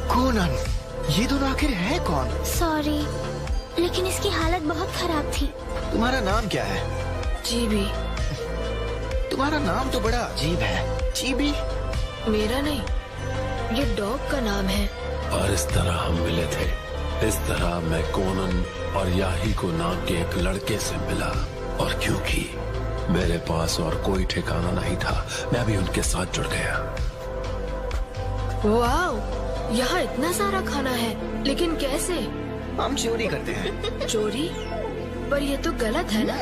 Speaker 6: कोनन, ये दोनों आखिर है कौन?
Speaker 5: सॉरी, लेकिन इसकी हालत बहुत खराब थी।
Speaker 6: तुम्हारा नाम क्या है?
Speaker 14: जीबी।
Speaker 6: तुम्हारा नाम तो बड़ा अजीब है। जीबी?
Speaker 14: मेरा नहीं, ये डॉग का नाम है।
Speaker 11: और इस तरह हम मिले थे। इस तरह मैं कोनन और याहिको नाम के एक लड़के से मिला, और क्योंकि मेरे पास और कोई ठिकाना नहीं था, मैं भी उनके साथ जुड़ गया।
Speaker 14: वाओ, यहाँ इतना सारा खाना है, लेकिन कैसे?
Speaker 6: हम चोरी करते हैं।
Speaker 14: चोरी? पर ये तो गलत है ना?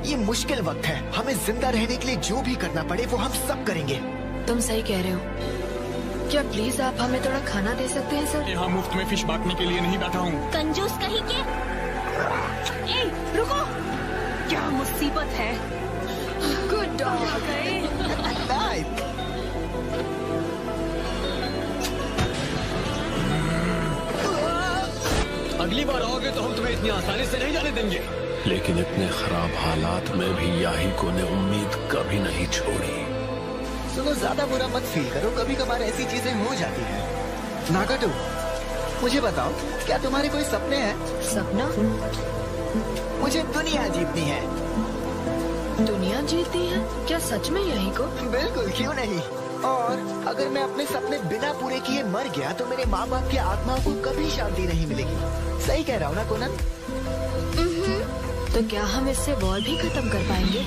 Speaker 15: ये मुश्किल वक्त है, हमें जिंदा रहने के लिए जो भी करना पड़े वो हम सब करेंगे।
Speaker 14: तुम सही कह रहे हो। क्या प्लीज आप हमें थोड़ा खाना दे सकते हैं सर?
Speaker 1: यहाँ मुफ्त में फिश बांटने के लिए नहीं बैठा हूँ।
Speaker 5: कंजूस कहीं के।
Speaker 8: ए, रुको, क्या मुसीबत है।
Speaker 14: Good dog.
Speaker 6: अगली बार आओगे तो हम तुम्हें इतनी आसानी से नहीं जाने देंगे।
Speaker 11: लेकिन इतने खराब हालात में भी याहिको ने उम्मीद कभी नहीं छोड़ी।
Speaker 15: सुनो, ज्यादा बुरा मत फील करो, कभी कभार ऐसी चीजें हो जाती हैं। नागाटो, मुझे बताओ, क्या तुम्हारे कोई सपने हैं?
Speaker 14: सपना?
Speaker 15: मुझे दुनिया जीतनी है।
Speaker 14: दुनिया जीतनी है? क्या सच में याहिको?
Speaker 15: बिल्कुल, क्यों नहीं। और अगर मैं अपने सपने बिना पूरे किए मर गया तो मेरे माँ बाप की आत्माओं को कभी शांति नहीं मिलेगी। सही कह रहा हूँ ना कोनन?
Speaker 14: तो क्या हम इससे वॉर भी खत्म कर पाएंगे?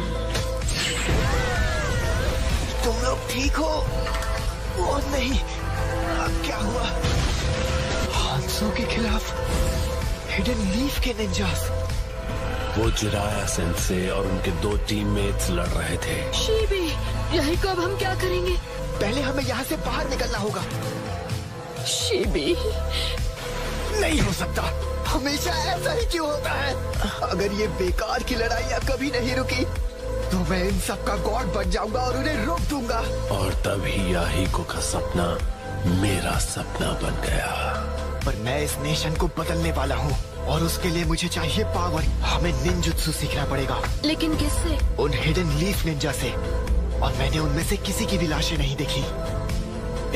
Speaker 15: तुम लोग ठीक हो? वो नहीं, क्या हुआ? हांसो के खिलाफ हिडन लीफ के निंजास।
Speaker 11: वो जिराया सेंसे और उनके 2 टीममेट्स लड़ रहे थे।
Speaker 14: शीबी, याहिको अब हम क्या करेंगे?
Speaker 15: पहले हमें यहाँ से बाहर निकलना होगा।
Speaker 14: शीबी,
Speaker 15: नहीं हो सकता, हमेशा ऐसा ही क्यों होता है? अगर ये बेकार की लड़ाइयाँ कभी नहीं रुकी तो मैं इन सब का गॉड बन जाऊंगा और उन्हें रोक दूंगा।
Speaker 11: और तभी याहिको का सपना मेरा सपना बन गया।
Speaker 15: पर मैं इस नेशन को बदलने वाला हूँ और उसके लिए मुझे चाहिए पावर। हमें निंजुत्सु सीखना पड़ेगा।
Speaker 14: लेकिन किससे?
Speaker 15: उन हिडन लीफ निंजा से। और मैंने उनमें से किसी की भी लाशें नहीं देखी।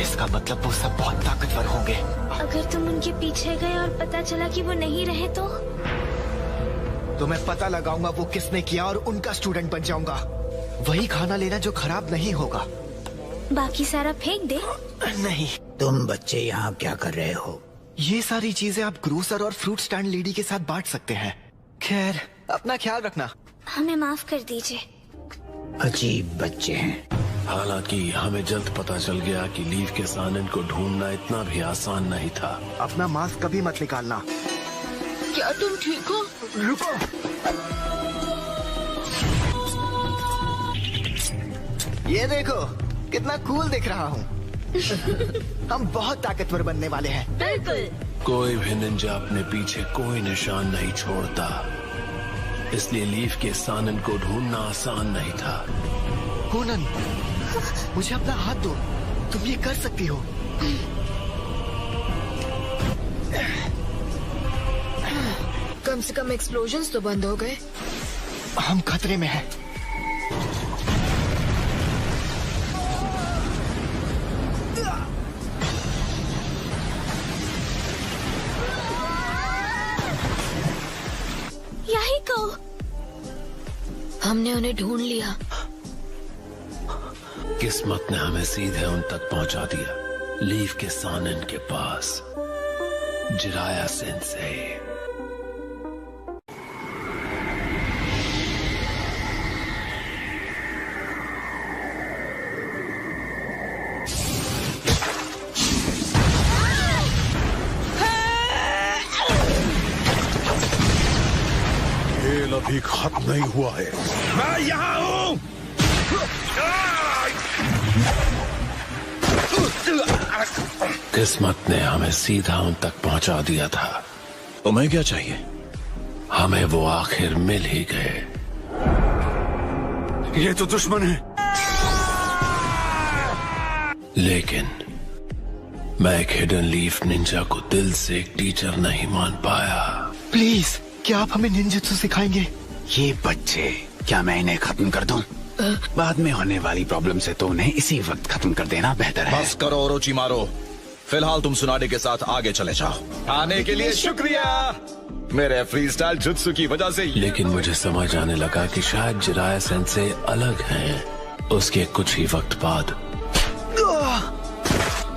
Speaker 15: इसका मतलब वो सब बहुत ताकतवर होंगे।
Speaker 5: अगर तुम उनके पीछे गए और पता चला कि वो नहीं रहे तो
Speaker 15: मैं पता लगाऊंगा वो किसने किया और उनका स्टूडेंट बन जाऊंगा। वही खाना लेना जो खराब नहीं होगा।
Speaker 5: बाकी सारा फेंक दे?
Speaker 15: नहीं।
Speaker 12: तुम बच्चे यहाँ क्या कर रहे हो?
Speaker 15: ये सारी चीजें आप ग्रोसर और फ्रूट स्टैंड लेडी के साथ बांट सकते हैं। खैर, अपना ख्याल रखना।
Speaker 5: हमें माफ कर दीजिए।
Speaker 12: अजीब बच्चे हैं।
Speaker 11: हालांकि हमें जल्द पता चल गया कि लीफ के सानन को ढूंढना इतना भी आसान नहीं था।
Speaker 15: अपना मास्क कभी मत निकालना।
Speaker 14: क्या तुम ठीक हो?
Speaker 15: रुको। ये देखो, कितना कूल दिख रहा हूँ। हम बहुत ताकतवर बनने वाले हैं।
Speaker 14: बिल्कुल।
Speaker 11: कोई भी निंजा अपने पीछे कोई निशान नहीं छोड़ता, इसलिए लीफ के सानन को ढूंढना आसान नहीं था।
Speaker 15: कोनन, मुझे अपना हाथ दो, तुम ये कर सकती हो।
Speaker 14: कम से कम एक्सप्लोजन्स तो बंद हो गए।
Speaker 15: हम खतरे में हैं।
Speaker 5: याहिको,
Speaker 14: हमने उन्हें ढूंढ लिया।
Speaker 11: किस्मत ने हमें सीधे उन तक पहुंचा दिया, लीफ के सानन के पास। Jiraiya sense.
Speaker 9: खेल अभी खत्म नहीं हुआ है। मैं यहाँ हूँ।
Speaker 11: किस्मत ने हमें सीधा उन तक पहुंचा दिया था।
Speaker 2: तुम्हें क्या चाहिए?
Speaker 11: हमें वो आखिर मिल ही गए।
Speaker 9: ये तो दुश्मन है।
Speaker 11: लेकिन मैं एक हिडन लीफ निंजा को दिल से एक टीचर नहीं मान पाया।
Speaker 15: प्लीज, क्या आप हमें निंजुत्सु सिखाएंगे?
Speaker 12: ये बच्चे, क्या मैं इन्हें खत्म कर दूं? बाद में होने वाली प्रॉब्लम से तो उन्हें इसी वक्त खत्म कर देना बेहतर है।
Speaker 2: बस करो ओरोचिमारो, फिलहाल तुम सुनाडे के साथ आगे चले जाओ। आने के लिए शुक्रिया मेरे फ्री स्टाइल जुत्सु की वजह से।
Speaker 11: लेकिन मुझे समझ आने लगा कि शायद जिराया सेंसे अलग हैं। उसके कुछ ही वक्त बाद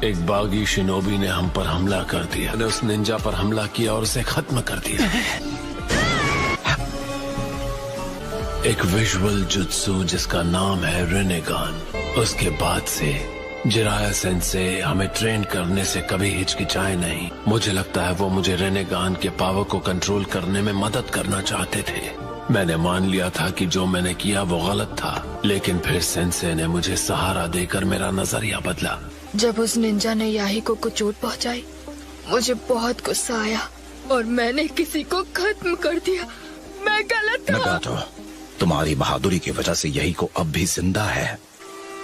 Speaker 11: एक बागी शिनोबी ने हम पर हमला कर दिया। ने उस निंजा पर हमला किया और उसे खत्म कर दिया। एक विजुअल जुत्सु जिसका नाम है रेनेगान। उसके बाद से जिराया सेंसे हमें ट्रेन करने से कभी हिचकिचाए नहीं। मुझे लगता है वो मुझे रेनेगान के पावर को कंट्रोल करने में मदद करना चाहते थे। मैंने मान लिया था कि जो मैंने किया वो गलत था, लेकिन फिर सेंसे ने मुझे सहारा देकर मेरा नजरिया बदला।
Speaker 14: जब उस निंजा ने याहिको को चोट पहुंचाई, मुझे बहुत गुस्सा आया और मैंने किसी को खत्म कर दिया। मैं गलत था।
Speaker 16: नगाटो, तुम्हारी बहादुरी की वजह से यही को अब भी जिंदा है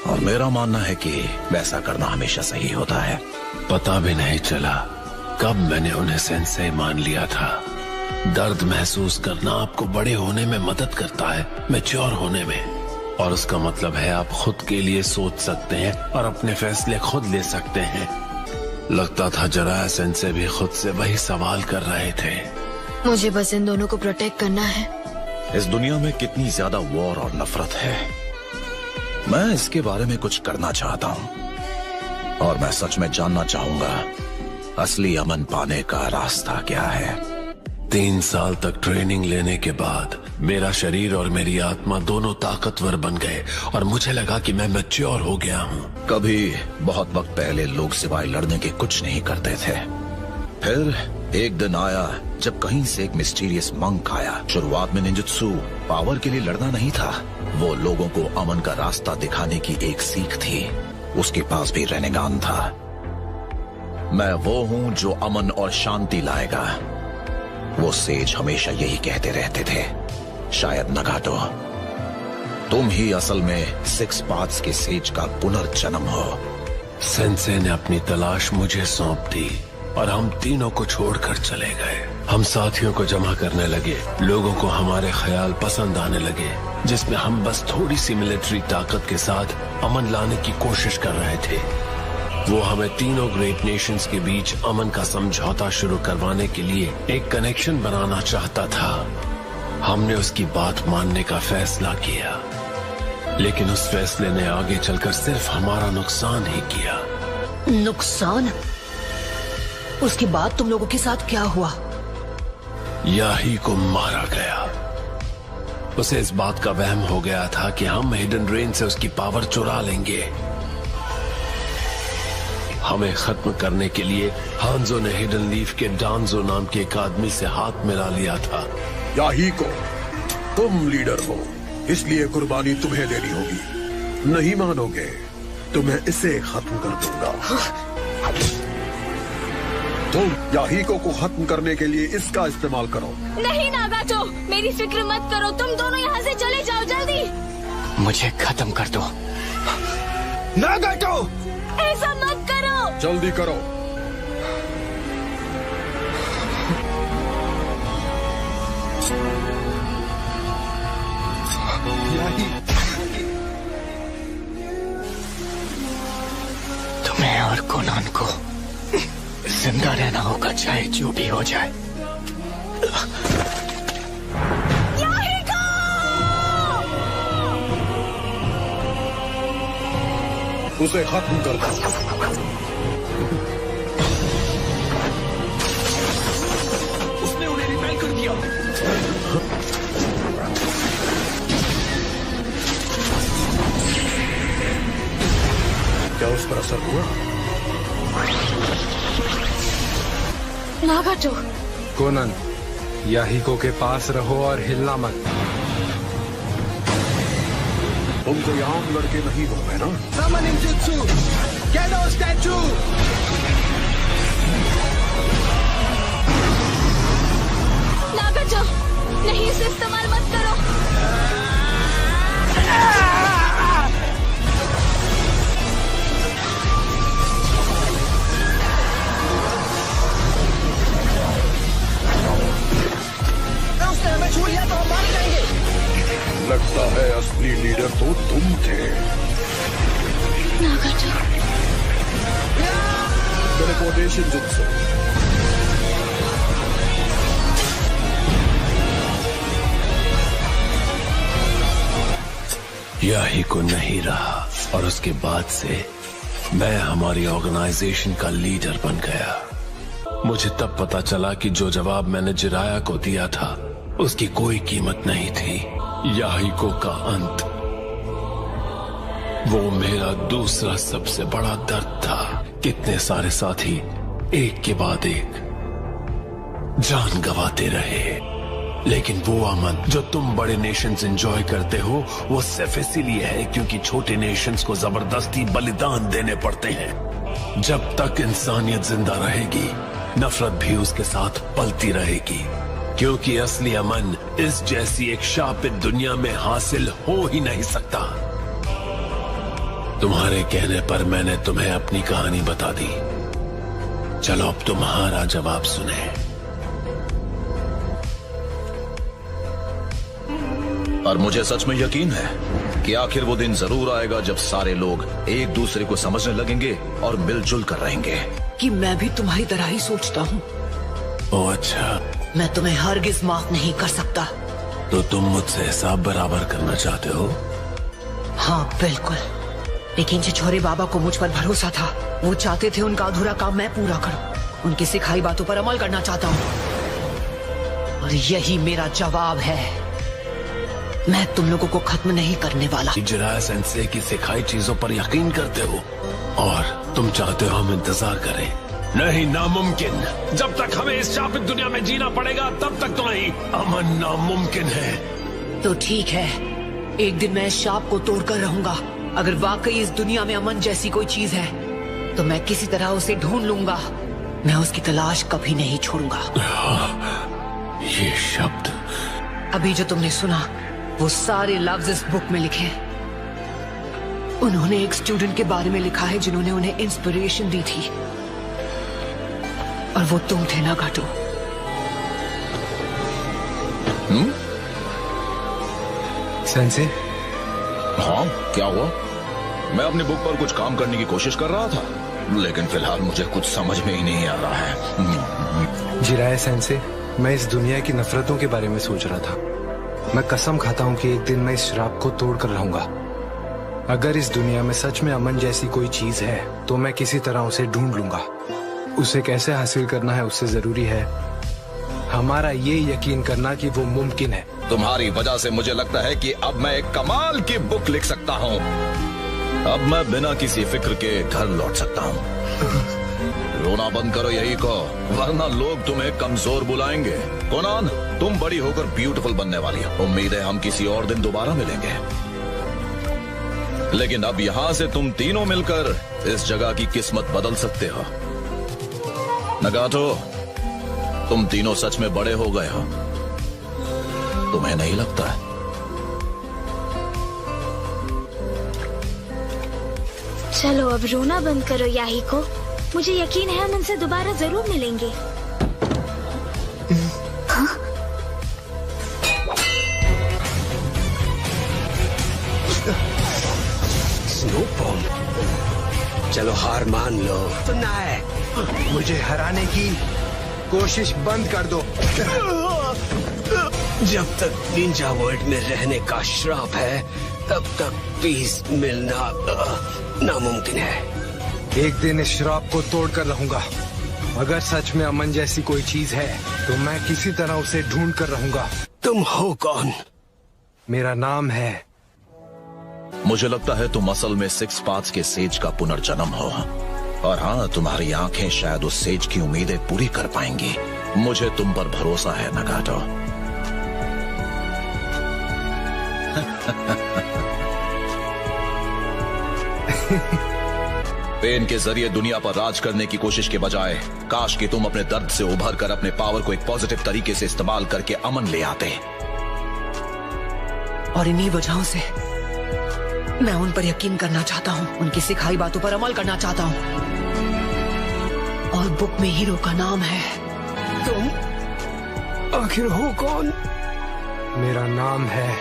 Speaker 16: और मेरा मानना है कि वैसा करना हमेशा सही होता है।
Speaker 11: पता भी नहीं चला कब मैंने उन्हें सेंसे मान लिया था। दर्द महसूस करना आपको बड़े होने में मदद करता है, मैच्योर होने में, और उसका मतलब है आप खुद के लिए सोच सकते हैं और अपने फैसले खुद ले सकते हैं। लगता था जिराया सेंसे भी खुद से वही सवाल कर रहे थे।
Speaker 14: मुझे बस इन दोनों को प्रोटेक्ट करना है।
Speaker 16: इस दुनिया में कितनी ज्यादा वॉर और नफरत है, मैं इसके बारे में कुछ करना चाहता हूँ और मैं सच में जानना चाहूंगा असली अमन पाने का रास्ता क्या है।
Speaker 11: 3 साल तक ट्रेनिंग लेने के बाद मेरा शरीर और मेरी आत्मा दोनों ताकतवर बन गए और मुझे लगा कि मैं मैच्योर हो गया हूँ।
Speaker 16: कभी बहुत वक्त पहले लोग सिवाय लड़ने के कुछ नहीं करते थे। फिर एक दिन आया जब कहीं से एक मिस्टीरियस मंक आया। शुरुआत में निंजुत्सु पावर के लिए लड़ना नहीं था, वो लोगों को अमन का रास्ता दिखाने की एक सीख थी। उसके पास भी रेनेगान था। मैं वो हूँ जो अमन और शांति लाएगा, वो सेज हमेशा यही कहते रहते थे। शायद नगाटो, तुम ही असल में 6 पाथ्स के सेज का पुनर्जन्म हो।
Speaker 11: सेंसे ने अपनी तलाश मुझे सौंप दी और हम तीनों को छोड़कर चले गए। हम साथियों को जमा करने लगे, लोगों को हमारे ख्याल पसंद आने लगे, जिसमें हम बस थोड़ी सी मिलिट्री ताकत के साथ अमन लाने की कोशिश कर रहे थे। वो हमें तीनों ग्रेट नेशंस के बीच अमन का समझौता शुरू करवाने के लिए एक कनेक्शन बनाना चाहता था। हमने उसकी बात मानने का फैसला किया, लेकिन उस फैसले ने आगे चलकर सिर्फ हमारा नुकसान ही किया।
Speaker 4: नुकसान? उसके बाद तुम लोगों के साथ क्या हुआ?
Speaker 11: याही को मारा गया। उसे इस बात का वहम हो गया था कि हम हिडन रेन से उसकी पावर चुरा लेंगे। हमें खत्म करने के लिए हांजो ने हिडन लीफ के डांजो नाम के एक आदमी से हाथ मिला लिया था।
Speaker 17: याही को, तुम लीडर हो, इसलिए कुर्बानी तुम्हें देनी होगी। नहीं मानोगे तो मैं इसे खत्म कर दूंगा। तुम याहीको को खत्म करने के लिए इसका इस्तेमाल करो।
Speaker 5: नहीं नागाटो, मेरी फिक्र मत करो, तुम दोनों यहाँ से चले जाओ जल्दी।
Speaker 12: मुझे खत्म कर दो।
Speaker 17: नागाटो,
Speaker 5: ऐसा मत करो।
Speaker 17: जल्दी करो।
Speaker 12: तुम्हें और कोनान को जिंदा रहना होगा, चाहे जो भी हो जाए।
Speaker 17: उसे खत्म कर दो।
Speaker 2: उसने उन्हें रिपेल कर दिया।
Speaker 17: क्या उस पर असर हुआ?
Speaker 5: नागाटो।
Speaker 18: कोनन, याहीको के पास रहो और हिलना मत।
Speaker 17: तुम कोई आम लड़के नहीं हो, है ना?
Speaker 15: Summon ninjutsu! Gedo statue!
Speaker 5: नागाटो, नहीं इसे इस्तेमाल मत करो।
Speaker 15: उसने हमें छू लिया तो हम मार जाएंगे।
Speaker 17: लगता है असली लीडर तो तुम थे।
Speaker 5: नागाटो।
Speaker 17: Teleportation jutsu.
Speaker 11: याही को नहीं रहा और उसके बाद से मैं हमारी ऑर्गेनाइजेशन का लीडर बन गया। मुझे तब पता चला कि जो जवाब मैंने जिराया को दिया था उसकी कोई कीमत नहीं थी। याहीको का अंत, वो मेरा दूसरा सबसे बड़ा दर्द था। कितने सारे साथी एक के बाद एक जान गंवाते रहे, लेकिन वो अमन जो तुम बड़े नेशंस एंजॉय करते हो वो सिर्फ इसीलिए है क्योंकि छोटे नेशंस को जबरदस्ती बलिदान देने पड़ते हैं। जब तक इंसानियत जिंदा रहेगी नफरत भी उसके साथ पलती रहेगी, क्योंकि असली अमन इस जैसी एक शापित दुनिया में हासिल हो ही नहीं सकता। तुम्हारे कहने पर मैंने तुम्हें अपनी कहानी बता दी। चलो अब तुम्हारा जवाब सुने।
Speaker 16: और मुझे सच में यकीन है कि आखिर वो दिन जरूर आएगा जब सारे लोग एक दूसरे को समझने लगेंगे और मिलजुल कर रहेंगे।
Speaker 4: कि मैं भी तुम्हारी तरह ही सोचता हूँ।
Speaker 11: ओह अच्छा।
Speaker 4: मैं तुम्हें हरगिज माफ नहीं कर सकता।
Speaker 11: तो तुम मुझसे हिसाब बराबर करना चाहते हो?
Speaker 4: हाँ बिल्कुल, लेकिन छिछोरे बाबा को मुझ पर भरोसा था। वो चाहते थे उनका अधूरा काम मैं पूरा करूं। उनकी सिखाई बातों पर अमल करना चाहता हूँ और यही मेरा जवाब है। मैं तुम लोगों को खत्म नहीं करने वाला।
Speaker 11: जिराया सेंसे की सिखाई चीजों पर यकीन करते हो और तुम चाहते हो हम इंतजार करें? नहीं, नामुमकिन। जब तक हमें इस शापित दुनिया में जीना पड़ेगा तब तक तो नहीं। अमन नामुमकिन है।
Speaker 4: तो ठीक है, एक दिन मैं इस शाप को तोड़कर रहूंगा। अगर वाकई इस दुनिया में अमन जैसी कोई चीज है तो मैं किसी तरह उसे ढूंढ लूंगा। मैं उसकी तलाश कभी नहीं छोड़ूंगा।
Speaker 11: ये शब्द
Speaker 4: अभी जो तुमने सुना वो सारे लफ्ज इस बुक में लिखे। उन्होंने एक स्टूडेंट के बारे में लिखा है जिन्होंने उन्हें इंस्पिरेशन दी थी और वो तुम थे नागाटो।
Speaker 18: सेंसे?
Speaker 16: हाँ, क्या हुआ? मैं अपनी बुक पर कुछ काम करने की कोशिश कर रहा था, लेकिन फिलहाल मुझे कुछ समझ में ही नहीं आ रहा है।
Speaker 18: जिराया सेंसे, मैं इस दुनिया की नफरतों के बारे में सोच रहा था। मैं कसम खाता हूँ कि एक दिन मैं इस श्राप को तोड़ कर रहूंगा। अगर इस दुनिया में सच में अमन जैसी कोई चीज है तो मैं किसी तरह उसे ढूंढ लूंगा। उसे कैसे हासिल करना है उससे जरूरी है हमारा ये यकीन करना कि वो मुमकिन है।
Speaker 16: तुम्हारी वजह से मुझे लगता है कि अब मैं एक कमाल की बुक लिख सकता हूँ। अब मैं बिना किसी फिक्र के घर लौट सकता हूँ। रोना बंद करो यही को, वरना लोग तुम्हें कमजोर बुलाएंगे। कोनान, तुम बड़ी होकर ब्यूटीफुल बनने वाली हो। उम्मीद है हम किसी और दिन दोबारा मिलेंगे। लेकिन अब यहाँ से तुम तीनों मिलकर इस जगह की किस्मत बदल सकते हो। नगाटो, तुम तीनों सच में बड़े हो गए हो, तुम्हें नहीं लगता?
Speaker 5: चलो अब रोना बंद करो याहिको। मुझे यकीन है हम उनसे दोबारा जरूर मिलेंगे। हाँ?
Speaker 15: स्नोबॉल, चलो हार मान लो। सुनना है, मुझे हराने की कोशिश बंद कर दो। जब तक निंजा वर्ल्ड में रहने का श्राप है तब तक पीस मिलना नामुमकिन है।
Speaker 18: एक दिन इस श्राप को तोड़ कर रहूंगा। अगर सच में अमन जैसी कोई चीज है तो मैं किसी तरह उसे ढूंढ कर रहूंगा।
Speaker 15: तुम हो कौन?
Speaker 18: मेरा नाम है।
Speaker 16: मुझे लगता है तुम असल में सिक्स पाथ्स के सेज का पुनर्जन्म हो। और हाँ, तुम्हारी आंखें शायद उस सेज की उम्मीदें पूरी कर पाएंगी। मुझे तुम पर भरोसा है नगाटो। पेन के जरिए दुनिया पर राज करने की कोशिश के बजाय काश कि तुम अपने दर्द से उभर कर अपने पावर को एक पॉजिटिव तरीके से इस्तेमाल करके अमन ले आते।
Speaker 4: और इन्हीं वजहों से मैं उन पर यकीन करना चाहता हूँ, उनकी सिखाई बातों पर अमल करना चाहता हूँ। और बुक में हीरो का नाम है।
Speaker 15: तुम आखिर हो कौन?
Speaker 18: मेरा नाम है।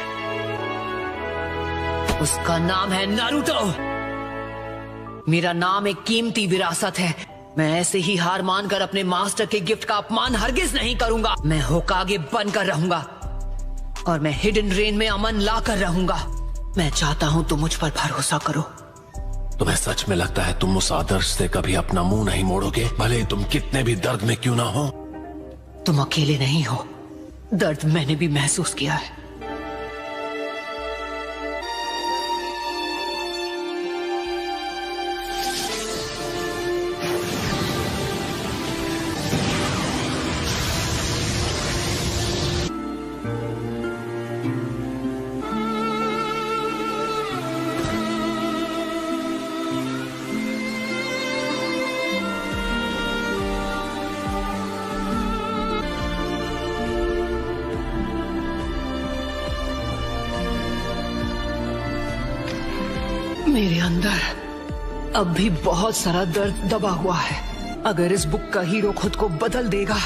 Speaker 4: उसका नाम है नारुतो। मेरा नाम एक कीमती विरासत है। मैं ऐसे ही हार मानकर अपने मास्टर के गिफ्ट का अपमान हरगिज नहीं करूंगा। मैं होकागे बनकर रहूंगा और मैं हिडन रेन में अमन ला कर रहूंगा। मैं चाहता हूं तुम मुझ पर भरोसा करो।
Speaker 11: तुम्हें सच में लगता है तुम उस आदर्श से कभी अपना मुंह नहीं मोड़ोगे, भले तुम कितने भी दर्द में क्यों ना हो?
Speaker 4: तुम अकेले नहीं हो, दर्द मैंने भी महसूस किया है। मेरे अंदर अब भी बहुत सारा दर्द दबा हुआ है। अगर इस बुक का हीरो खुद को बदल देगा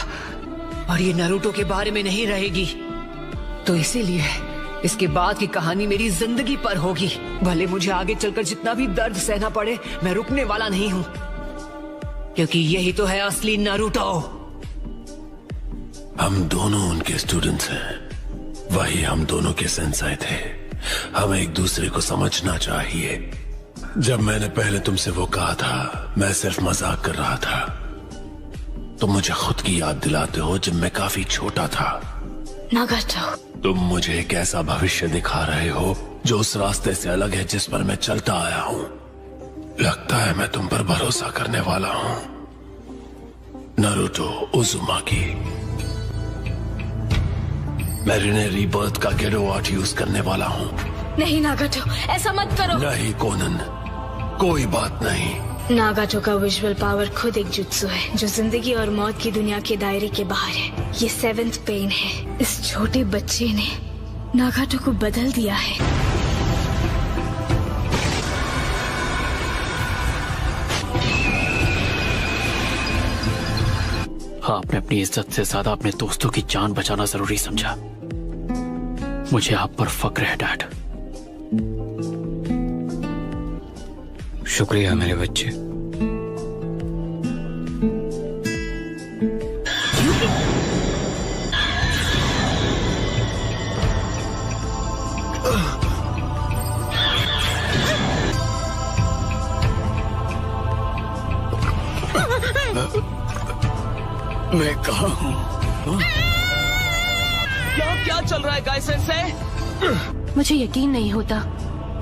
Speaker 4: और ये नारुतो के बारे में नहीं रहेगी, तो इसीलिए इसके बाद की कहानी मेरी जिंदगी पर होगी। भले मुझे आगे चलकर जितना भी दर्द सहना पड़े, मैं रुकने वाला नहीं हूँ, क्योंकि यही तो है असली नारुतो।
Speaker 11: हम दोनों उनके स्टूडेंट्स हैं, वही हम दोनों के सेंसाई थे। हमें एक दूसरे को समझना चाहिए। जब मैंने पहले तुमसे वो कहा था, मैं सिर्फ मजाक कर रहा था। तुम मुझे खुद की याद दिलाते हो जब मैं काफी छोटा था।
Speaker 14: नागाटो,
Speaker 11: तुम मुझे एक ऐसा भविष्य दिखा रहे हो जो उस रास्ते से अलग है जिस पर मैं चलता आया हूँ। लगता है मैं तुम पर भरोसा करने वाला हूँ। नारुतो उजुमाकी, मैं रिने रीबर्थ का गेडो आर्ट यूज करने वाला हूँ।
Speaker 14: नहीं नागाटो, ऐसा मत करो।
Speaker 11: नहीं कोनन, कोई बात नहीं।
Speaker 14: नागाटो का विजुअल पावर खुद एक जुत्सु है जो जिंदगी और मौत की दुनिया के दायरे के बाहर है। ये 7th पेन है। इस छोटे बच्चे ने नागाटो को बदल दिया है।
Speaker 19: आपने अपनी इज्जत से ज्यादा अपने दोस्तों की जान बचाना जरूरी समझा। मुझे आप पर फक्र है डैड।
Speaker 18: शुक्रिया मेरे बच्चे।
Speaker 6: मैं कहाँ हूँ?
Speaker 13: क्या चल रहा है गाय सेंसे?
Speaker 8: मुझे यकीन नहीं होता,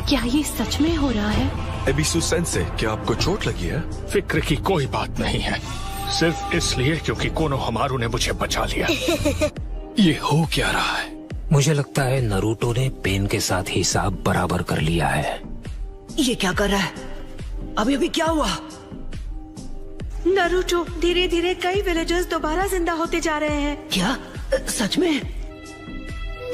Speaker 8: क्या ये सच में हो रहा है?
Speaker 1: एबिसु सेंसे, क्या आपको चोट लगी है? फिक्र की कोई बात नहीं है, सिर्फ इसलिए क्योंकि कोनोहमारू ने मुझे बचा लिया।
Speaker 10: ये हो क्या रहा है? मुझे लगता है नारुतो ने पेन के साथ हिसाब बराबर कर लिया है।
Speaker 4: ये क्या कर रहा है? अभी अभी क्या हुआ?
Speaker 8: नारुतो, धीरे धीरे कई विलेजर्स दोबारा जिंदा होते जा रहे हैं।
Speaker 4: क्या सच में?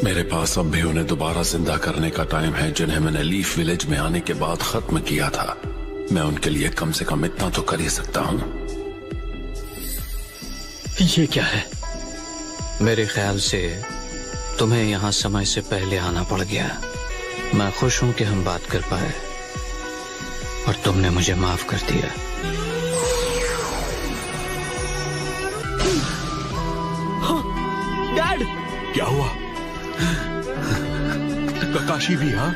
Speaker 11: मेरे पास अब भी उन्हें दोबारा जिंदा करने का टाइम है जिन्हें मैंने लीफ विलेज में आने के बाद खत्म किया था। मैं उनके लिए कम से कम इतना तो कर ही सकता हूँ।
Speaker 19: ये क्या है?
Speaker 20: मेरे ख्याल से तुम्हें यहाँ समय से पहले आना पड़ गया। मैं खुश हूँ कि हम बात कर पाए और तुमने मुझे माफ कर दिया।
Speaker 1: डैड, क्या हुआ? ककाशी भी? हाँ,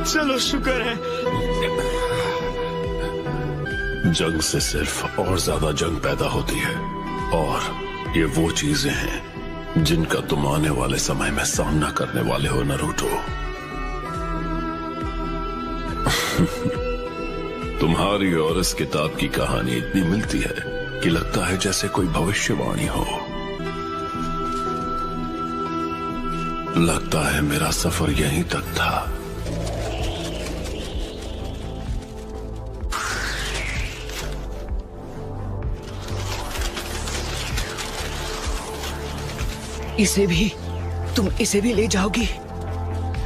Speaker 1: चलो शुक्र है।
Speaker 11: जंग से सिर्फ और ज्यादा जंग पैदा होती है, और ये वो चीजें हैं जिनका तुम आने वाले समय में सामना करने वाले हो नारुतो। तुम्हारी और इस किताब की कहानी इतनी मिलती है कि लगता है जैसे कोई भविष्यवाणी हो। लगता है मेरा सफर यहीं तक था।
Speaker 4: इसे भी? तुम इसे भी ले जाओगी?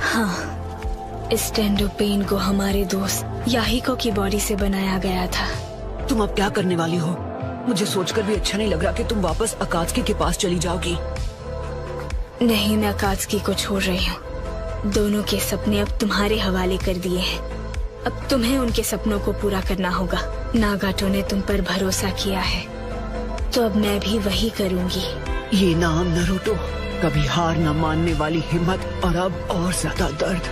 Speaker 14: हाँ, इस टेंडो पेन को हमारे दोस्त याहिको की बॉडी से बनाया गया था।
Speaker 4: तुम अब क्या करने वाली हो? मुझे सोचकर भी अच्छा नहीं लग रहा कि तुम वापस अकात्सुकी के पास चली जाओगी।
Speaker 14: नहीं, मैं अकात्सुकी को छोड़ रही हूँ। दोनों के सपने अब तुम्हारे हवाले कर दिए हैं। अब तुम्हें उनके सपनों को पूरा करना होगा। नागाटो ने तुम पर भरोसा किया है, तो अब मैं भी वही करूँगी।
Speaker 4: ये नाम नारुतो, कभी हार न मानने वाली हिम्मत, और अब और ज्यादा दर्द।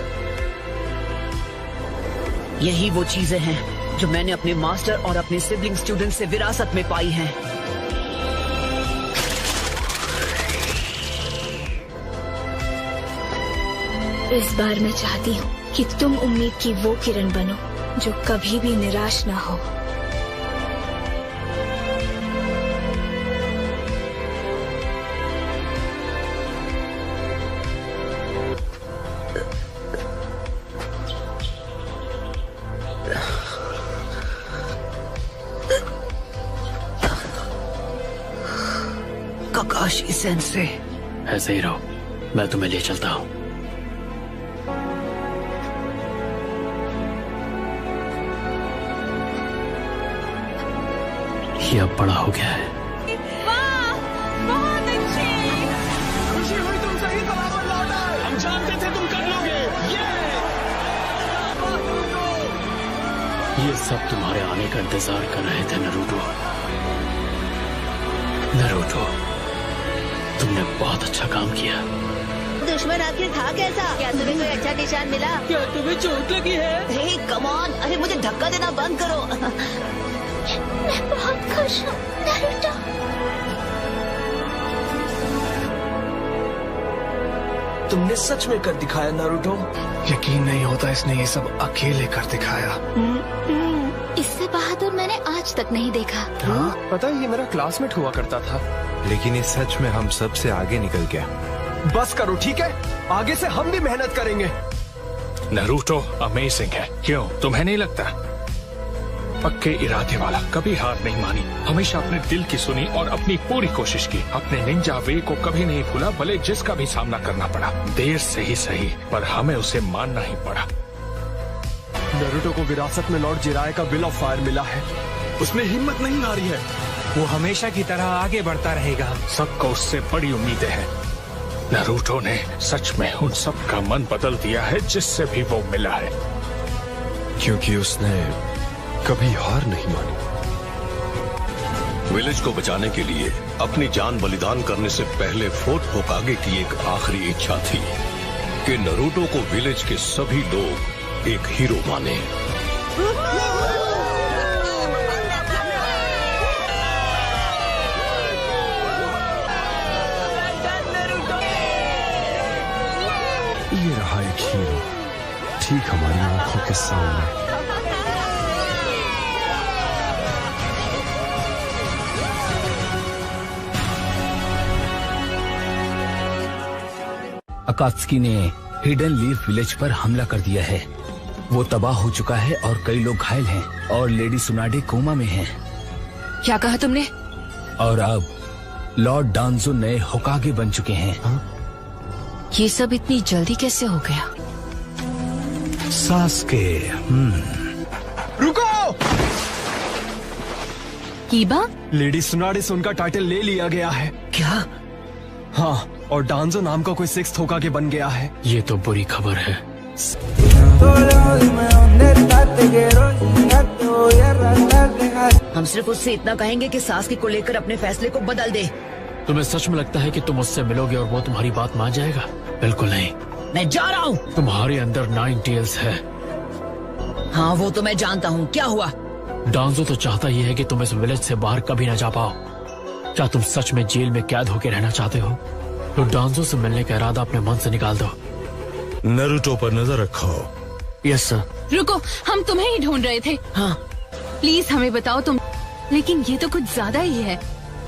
Speaker 4: यही वो चीजें हैं जो मैंने अपने मास्टर और अपने सिबलिंग स्टूडेंट से विरासत में पाई हैं।
Speaker 14: इस बार मैं चाहती हूँ कि तुम उम्मीद की वो किरण बनो जो कभी भी निराश ना हो।
Speaker 4: ककाशी सेंसे,
Speaker 19: ऐसे ही रहो, मैं तुम्हें ले चलता हूँ। ये अब बड़ा हो गया है।
Speaker 13: बहुत अच्छे। खुशी हुई तुम सही सलामत लौट आए। हम जानते थे तुम कर लोगे।
Speaker 19: ये सब तुम्हारे आने का इंतजार कर रहे थे नरूटो। नरूटो, तुमने बहुत अच्छा काम किया।
Speaker 4: दुश्मन आखिर था कैसा? क्या तुम्हें कोई अच्छा निशान मिला? क्या तुम्हें चोट लगी है? हे कम ऑन, अरे मुझे धक्का देना बंद करो।
Speaker 5: मैं बहुत खुश हूँ नारुतो।
Speaker 13: तुमने सच में कर दिखाया नारुतो।
Speaker 1: यकीन नहीं होता इसने ये सब अकेले कर दिखाया।
Speaker 5: इससे बहादुर मैंने आज तक नहीं देखा।
Speaker 13: हाँ? पता है ये मेरा क्लासमेट हुआ करता था।
Speaker 18: लेकिन ये सच में हम सब से आगे निकल गया।
Speaker 13: बस करो ठीक है, आगे से हम भी मेहनत करेंगे।
Speaker 1: नरूटो अमेजिंग है, क्यों तुम्हें नहीं लगता? पक्के इरादे वाला, कभी हार नहीं मानी, हमेशा अपने दिल की सुनी और अपनी पूरी कोशिश की। अपने निंजा वे को कभी नहीं भूला, भले जिसका भी सामना करना पड़ा। देर से ही सही, पर हमें उसे मानना ही पड़ा।
Speaker 13: नरूटो को विरासत में लॉर्ड जिराए का बिल ऑफ फायर मिला है। उसने हिम्मत नहीं हारी है।
Speaker 18: वो हमेशा की तरह आगे बढ़ता रहेगा।
Speaker 1: सबको उससे बड़ी उम्मीदें हैं। नरूटो ने सच में उन सब का मन बदल दिया है जिससे भी वो मिला है,
Speaker 9: क्योंकि उसने कभी हार नहीं मानी।
Speaker 17: विलेज को बचाने के लिए अपनी जान बलिदान करने से पहले फोर्ट होकागे की एक आखिरी इच्छा थी कि नरूटो को विलेज के सभी लोग एक हीरो माने।
Speaker 9: ये रहा एक हीरो, ठीक हमारी आंखों के सामने।
Speaker 21: अकात्सुकी ने हिडन लीफ विलेज पर हमला कर दिया है। वो तबाह हो चुका है और कई लोग घायल हैं और लेडी सुनाडे कोमा में हैं।
Speaker 7: क्या कहा तुमने?
Speaker 21: और अब लॉर्ड डांजो नए होकागे बन चुके हैं।
Speaker 7: ये सब इतनी जल्दी कैसे हो गया?
Speaker 21: सास्के।
Speaker 13: रुको!
Speaker 7: कीबा?
Speaker 13: लेडी सुनाडे से उनका टाइटल ले लिया गया है।
Speaker 21: क्या?
Speaker 13: हाँ, और डांजो नाम का कोई 6th होकागे बन गया है।
Speaker 19: ये तो बुरी खबर है।
Speaker 4: हम सिर्फ उससे इतना कहेंगे कि सास्के को लेकर अपने फैसले को बदल दे।
Speaker 19: तुम्हें सच में लगता है कि तुम उससे मिलोगे और वो तुम्हारी बात मान जाएगा? बिल्कुल नहीं।
Speaker 4: मैं जा रहा हूँ।
Speaker 19: तुम्हारे अंदर 9 टेल्स है।
Speaker 4: हाँ वो तो मैं जानता हूँ। क्या हुआ?
Speaker 19: डांजो तो चाहता ये है कि तुम इस विलेज से बाहर कभी न जा पाओ। क्या तुम सच में जेल में कैद होकर रहना चाहते हो? तो डांजो से मिलने का इरादा अपने मन से निकाल दो।
Speaker 17: नरूटो पर नजर रखो।
Speaker 19: Yes sir.
Speaker 14: रुको, हम तुम्हें ही ढूंढ रहे थे।
Speaker 4: हाँ
Speaker 14: प्लीज हमें बताओ तुम। लेकिन ये तो कुछ ज्यादा ही है।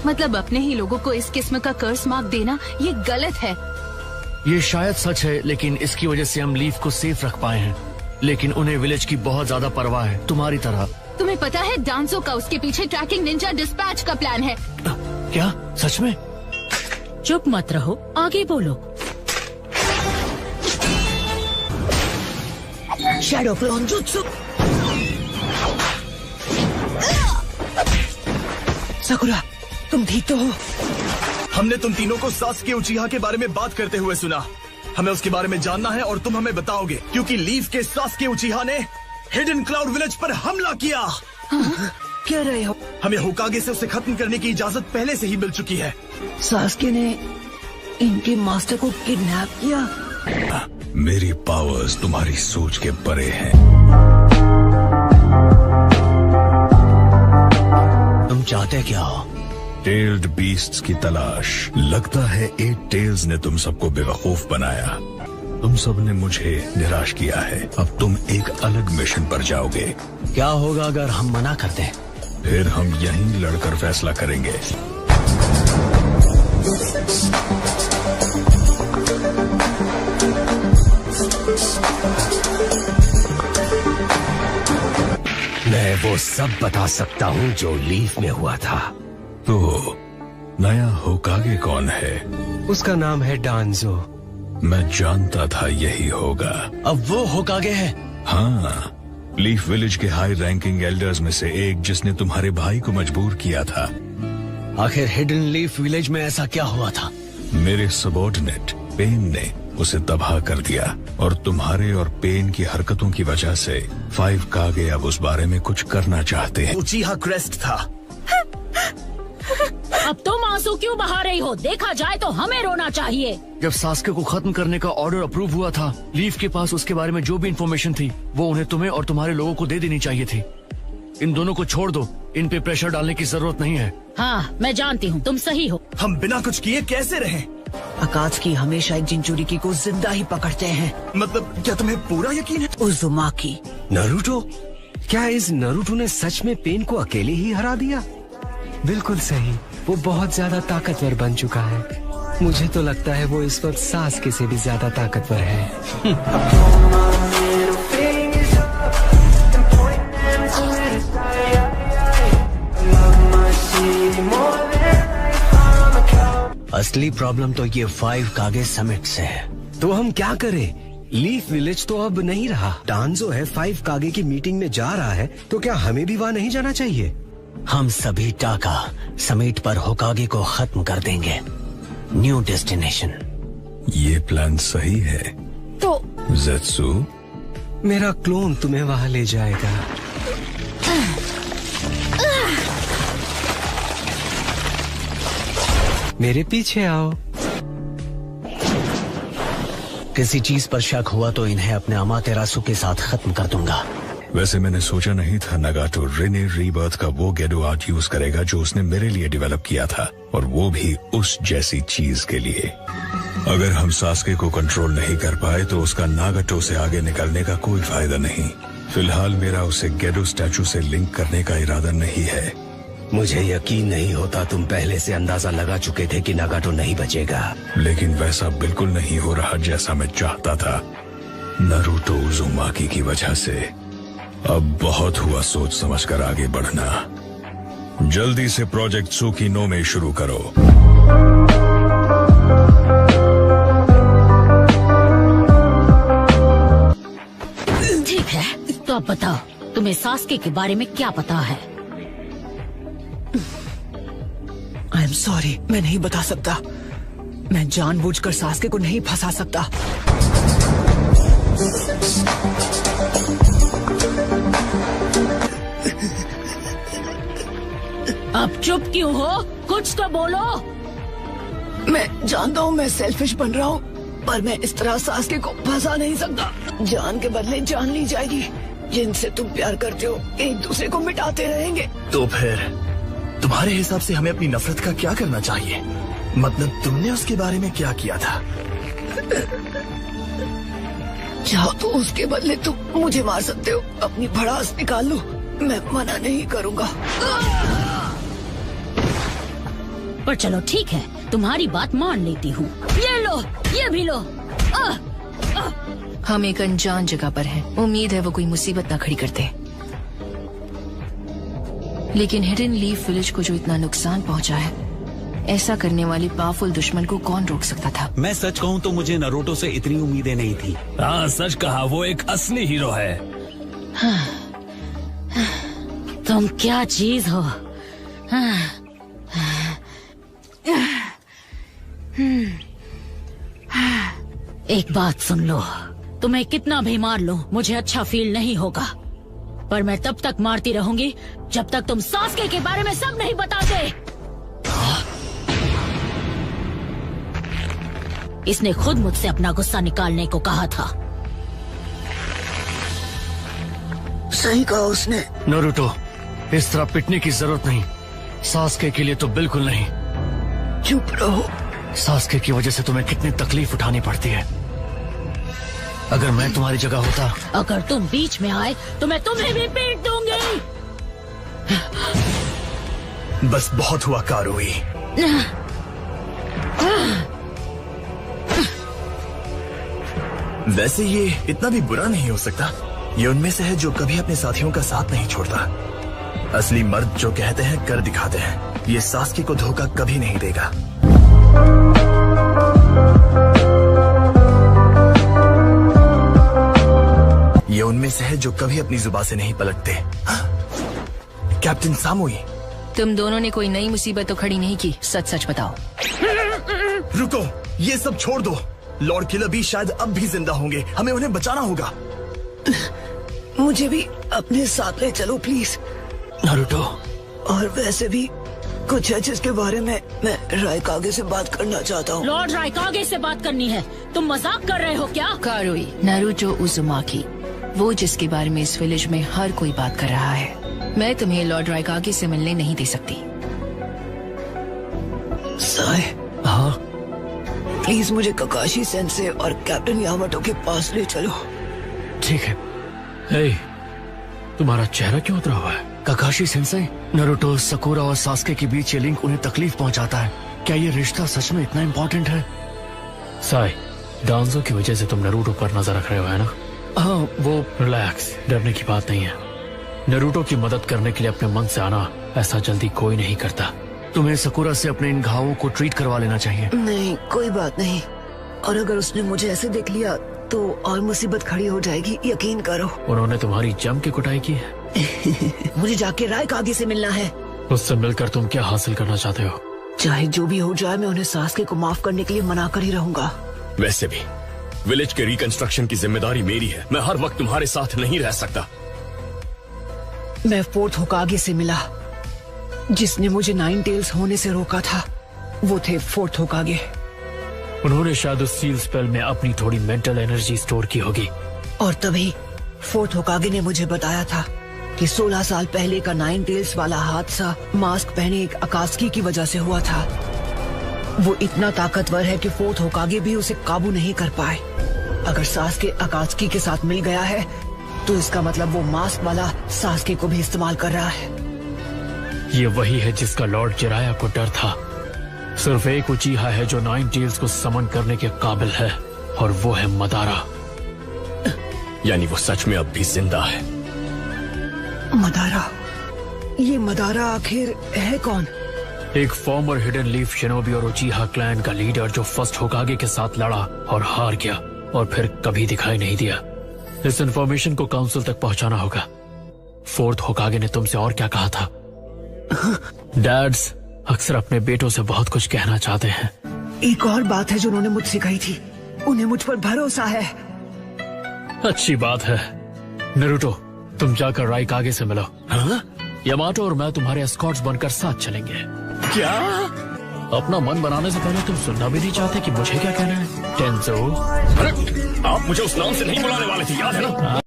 Speaker 14: मतलब अपने ही लोगों को इस किस्म का कर्स मार्क देना ये गलत है।
Speaker 19: ये शायद सच है, लेकिन इसकी वजह से हम लीफ को सेफ रख पाए हैं। लेकिन उन्हें विलेज की बहुत ज्यादा परवाह है, तुम्हारी तरह।
Speaker 14: तुम्हें पता है डांसो का उसके पीछे ट्रैकिंग निंजा डिस्पैच का प्लान है।
Speaker 19: क्या? सच में?
Speaker 4: चुप मत रहो, आगे बोलो। Shadow clone jutsu.
Speaker 15: साकुरा, तुम ठीक तो हो? हमने तुम तीनों को सास्के उचिहा के बारे में बात करते हुए सुना। हमें उसके बारे में जानना है और तुम हमें बताओगे, क्योंकि लीफ के सास्के उचिहा ने हिडन क्लाउड विलेज पर हमला किया।
Speaker 4: कह रहे हो?
Speaker 15: हमें होकागे से उसे खत्म करने की इजाजत पहले से ही मिल चुकी है।
Speaker 4: सास्के ने इनके मास्टर को किडनैप किया।
Speaker 17: मेरी पावर्स तुम्हारी सोच के परे हैं।
Speaker 21: तुम चाहते क्या हो?
Speaker 17: टेल्ड बीस्ट्स की तलाश। लगता है 8 टेल्स ने तुम सबको बेवकूफ बनाया। तुम सब ने मुझे निराश किया है। अब तुम एक अलग मिशन पर जाओगे।
Speaker 21: क्या होगा अगर हम मना कर दें?
Speaker 17: फिर हम यहीं लड़कर फैसला करेंगे।
Speaker 21: मैं वो सब बता सकता हूँ जो लीफ में हुआ था।
Speaker 17: तो नया होकागे कौन है?
Speaker 18: उसका नाम है डांजो।
Speaker 17: मैं जानता था यही होगा।
Speaker 21: अब वो होकागे है?
Speaker 17: हाँ, लीफ विलेज के हाई रैंकिंग एल्डर्स में से एक, जिसने तुम्हारे भाई को मजबूर किया था।
Speaker 6: आखिर हिडन लीफ विलेज में ऐसा क्या हुआ था?
Speaker 17: मेरे सबॉर्डिनेट पेन ने उसे तबाह कर दिया और तुम्हारे और पेन की हरकतों की वजह से 5 कागे अब उस बारे में कुछ करना चाहते हैं।
Speaker 15: उचीहा क्रेस्ट था।
Speaker 3: अब तुम आंसू क्यों बहा रही हो? देखा जाए तो हमें रोना चाहिए।
Speaker 19: जब सास्के को खत्म करने का ऑर्डर अप्रूव हुआ था, लीफ के पास उसके बारे में जो भी इंफॉर्मेशन थी वो उन्हें तुम्हें और तुम्हारे लोगों को दे देनी चाहिए थी। इन दोनों को छोड़ दो, इन पे प्रेशर डालने की जरूरत नहीं है।
Speaker 3: हाँ, मैं जानती हूँ, तुम सही हो।
Speaker 15: हम बिना कुछ किए कैसे रहें?
Speaker 4: अकात्सुकी हमेशा एक जिंचुरिकी को जिंदा ही पकड़ते हैं।
Speaker 15: मतलब क्या तुम्हें पूरा यकीन है?
Speaker 4: उज़ुमाकी।
Speaker 22: नारुतो, क्या इस नारुतो ने सच में पेन को अकेले ही हरा दिया?
Speaker 18: बिल्कुल सही, वो बहुत ज्यादा ताकतवर बन चुका है। मुझे तो लगता है वो इस वक्त सास्के से भी ज्यादा ताकतवर है।
Speaker 6: असली प्रॉब्लम तो ये 5 कागे समिट से है।
Speaker 22: तो हम क्या करें? लीफ विलेज तो अब नहीं रहा। डांजो है 5 कागे की मीटिंग में जा रहा है, तो क्या हमें भी वहाँ नहीं जाना चाहिए?
Speaker 6: हम सभी टाका समिट पर होकागे को खत्म कर देंगे। New destination.
Speaker 17: ये प्लान सही है
Speaker 3: तो
Speaker 17: ज़ेत्सु?
Speaker 22: मेरा क्लोन तुम्हें वहाँ ले जाएगा। मेरे पीछे आओ।
Speaker 6: किसी चीज पर शक हुआ तो इन्हें अपने अमातेरासु के साथ खत्म कर दूंगा।
Speaker 17: वैसे मैंने सोचा नहीं था नगाटो रेने रीबर्थ का वो गेडो आर्ट यूज करेगा जो उसने मेरे लिए डेवलप किया था, और वो भी उस जैसी चीज के लिए। अगर हम सास्के को कंट्रोल नहीं कर पाए तो उसका नागाटो से आगे निकलने का कोई फायदा नहीं। फिलहाल मेरा उसे गेडो स्टैचू से लिंक करने का इरादा नहीं है।
Speaker 22: मुझे यकीन नहीं होता तुम पहले से अंदाजा लगा चुके थे कि नागाटो नहीं बचेगा।
Speaker 17: लेकिन वैसा बिल्कुल नहीं हो रहा जैसा मैं चाहता था, नारुतो उज़ुमाकी की वजह से। अब बहुत हुआ सोच समझकर आगे बढ़ना। जल्दी से प्रोजेक्ट सुकिनो में शुरू करो।
Speaker 3: ठीक है, तो अब बताओ तुम्हें सास्के के बारे में क्या पता है?
Speaker 4: आई एम सॉरी, मैं नहीं बता सकता। मैं जानबूझकर सास्के को नहीं फंसा सकता।
Speaker 3: अब चुप क्यों हो? कुछ तो बोलो।
Speaker 4: मैं जानता हूँ मैं सेल्फिश बन रहा हूँ, पर मैं इस तरह सास्के को फंसा नहीं सकता। जान के बदले जान ली जाएगी। जिनसे तुम प्यार करते हो एक दूसरे को मिटाते रहेंगे।
Speaker 15: तो फिर तुम्हारे हिसाब से हमें अपनी नफरत का क्या करना चाहिए? मतलब तुमने उसके बारे में क्या किया था?
Speaker 4: चाहो तो उसके बदले तुम मुझे मार सकते हो। अपनी भड़ास निकाल लो, मैं मना नहीं करूँगा।
Speaker 3: पर चलो ठीक है, तुम्हारी बात मान लेती हूँ। ये लो, ये भी लो।
Speaker 23: हम एक अनजान जगह पर हैं। उम्मीद है वो कोई मुसीबत ना खड़ी करते। लेकिन हिडन लीफ विलेज को जो इतना नुकसान पहुंचा है, ऐसा करने वाली पावरफुल दुश्मन को कौन रोक सकता था?
Speaker 24: मैं सच कहूँ तो मुझे नारुतो से इतनी उम्मीदें नहीं थी।
Speaker 21: हाँ, सच कहा, वो एक असली हीरो है।
Speaker 3: तुम क्या चीज हो? एक बात सुन लो, तुम्हें कितना भी मार लो मुझे अच्छा फील नहीं होगा, पर मैं तब तक मारती रहूंगी जब तक तुम सास्के के बारे में सब नहीं बताते। इसने खुद मुझसे अपना गुस्सा निकालने को कहा था।
Speaker 4: सही कहा उसने।
Speaker 19: नारुतो, इस तरह पिटने की जरूरत नहीं। सास्के के लिए तो बिल्कुल नहीं।
Speaker 4: चुप रहो।
Speaker 19: सास्के की वजह से तुम्हें कितनी तकलीफ उठानी पड़ती है। अगर मैं तुम्हारी जगह होता,
Speaker 3: अगर तुम बीच में आए तो मैं तुम्हें भी पीट दूंगी।
Speaker 15: बस बहुत हुआ कारोई। वैसे ये इतना भी बुरा नहीं हो सकता। ये उनमें से है जो कभी अपने साथियों का साथ नहीं छोड़ता। असली मर्द जो कहते हैं कर दिखाते हैं। ये सास्के को धोखा कभी नहीं देगा। ये उनमें से है जो कभी अपनी जुबान से नहीं पलटते। कैप्टन सामोई,
Speaker 23: तुम दोनों ने कोई नई मुसीबत तो खड़ी नहीं की, सच सच बताओ।
Speaker 15: रुको, ये सब छोड़ दो। लॉर्ड किलबी शायद अब भी जिंदा होंगे, हमें उन्हें बचाना होगा।
Speaker 4: मुझे भी अपने साथ ले चलो प्लीज।
Speaker 19: नारुतो,
Speaker 4: और वैसे भी कुछ है जिसके बारे में मैं रायकागे से बात करना चाहता हूँ।
Speaker 3: लॉर्ड रायकागे से बात करनी है? तुम मजाक कर रहे हो क्या?
Speaker 23: कारुई, नारुतो उजुमाकी, वो जिसके बारे में इस विलेज में हर कोई बात कर रहा है। मैं तुम्हें लॉर्ड रायकागे से मिलने नहीं दे सकती।
Speaker 4: साय,
Speaker 19: हाँ,
Speaker 4: प्लीज मुझे ककाशी सेंसे और कैप्टन यामाटो के पास ले चलो।
Speaker 19: ठीक है। हे, तुम्हारा चेहरा क्यों उतरा हुआ है? ककाशी सेंसेई, नारुतो, सकुरा और सास्के के बीच ये लिंक उन्हें तकलीफ पहुंचाता है। क्या ये रिश्ता सच में इतना इम्पोर्टेंट है? साई, डांजो की वजह से तुम नारुतो पर नजर रख रहे हो, है ना? हाँ, वो रिलैक्स, डरने की बात नहीं है। नारुतो की मदद करने के लिए अपने मन से आना, ऐसा जल्दी कोई नहीं करता। तुम्हें सकुरा से अपने इन घावों को ट्रीट करवा लेना चाहिए।
Speaker 4: नहीं, कोई बात नहीं। और अगर उसने मुझे ऐसे देख लिया तो और मुसीबत खड़ी हो जाएगी, यकीन करो।
Speaker 19: उन्होंने तुम्हारी जम के कुटाई की है।
Speaker 4: मुझे जाके रायकागे से मिलना है।
Speaker 19: उससे मिलकर तुम क्या हासिल करना चाहते हो?
Speaker 4: चाहे जो भी हो जाए, मैं उन्हें सास्के को माफ करने के लिए मना कर ही रहूंगा।
Speaker 13: वैसे भी विलेज के रिकंस्ट्रक्शन की जिम्मेदारी मेरी है। मैं हर वक्त तुम्हारे साथ नहीं रह सकता।
Speaker 4: मैं फोर्थ होकागे से मिला। जिसने मुझे 9 टेल्स होने से रोका था वो थे फोर्थ होकागे।
Speaker 19: उन्होंने शायद उस सील स्पेल में अपनी थोड़ी मेंटल एनर्जी स्टोर की होगी।
Speaker 4: और तभी फोर्थ होकागे ने मुझे बताया था कि 16 साल पहले का 9 टेल्स वाला हादसा मास्क पहने एक अकात्सुकी की वजह से हुआ था। वो इतना ताकतवर है कि फोर्थ होकागे भी उसे काबू नहीं कर पाए। अगर सास्के अकात्सुकी के साथ मिल गया है तो इसका मतलब वो मास्क वाला सास्के को भी इस्तेमाल कर रहा है।
Speaker 19: ये वही है जिसका लॉर्ड जिराया को डर था। सिर्फ एक उचीहा है जो 9 टेल्स को समन करने के काबिल है, और वो है मदारा।
Speaker 13: यानी वो सच में अब भी जिंदा है।
Speaker 4: मदारा? ये मदारा आखिर है कौन?
Speaker 19: एक फॉर्मर हिडन लीफ शिनोबी और उचीहा क्लैन का लीडर जो फर्स्ट होकागे के साथ लड़ा और हार गया और फिर कभी दिखाई नहीं दिया। इस इंफॉर्मेशन को काउंसिल तक पहुंचाना होगा। फोर्थ होकागे ने तुमसे और क्या कहा था? डैड्स अक्सर अपने बेटों से बहुत कुछ कहना चाहते हैं।
Speaker 4: एक और बात है जो उन्होंने मुझसे कही थी, उन्हें मुझ पर भरोसा है।
Speaker 19: अच्छी बात है। नारुतो, तुम जाकर रायकागे से मिलो। हाँ? यामाटो और मैं तुम्हारे एस्कॉर्ट्स बनकर साथ चलेंगे।
Speaker 13: क्या?
Speaker 19: अपना मन बनाने से पहले तुम सुनना भी नहीं चाहते कि मुझे क्या कहना है? टेंजो,
Speaker 13: अरे आप मुझे उस नाम से नहीं बुलाने वाले थे, याद है ना?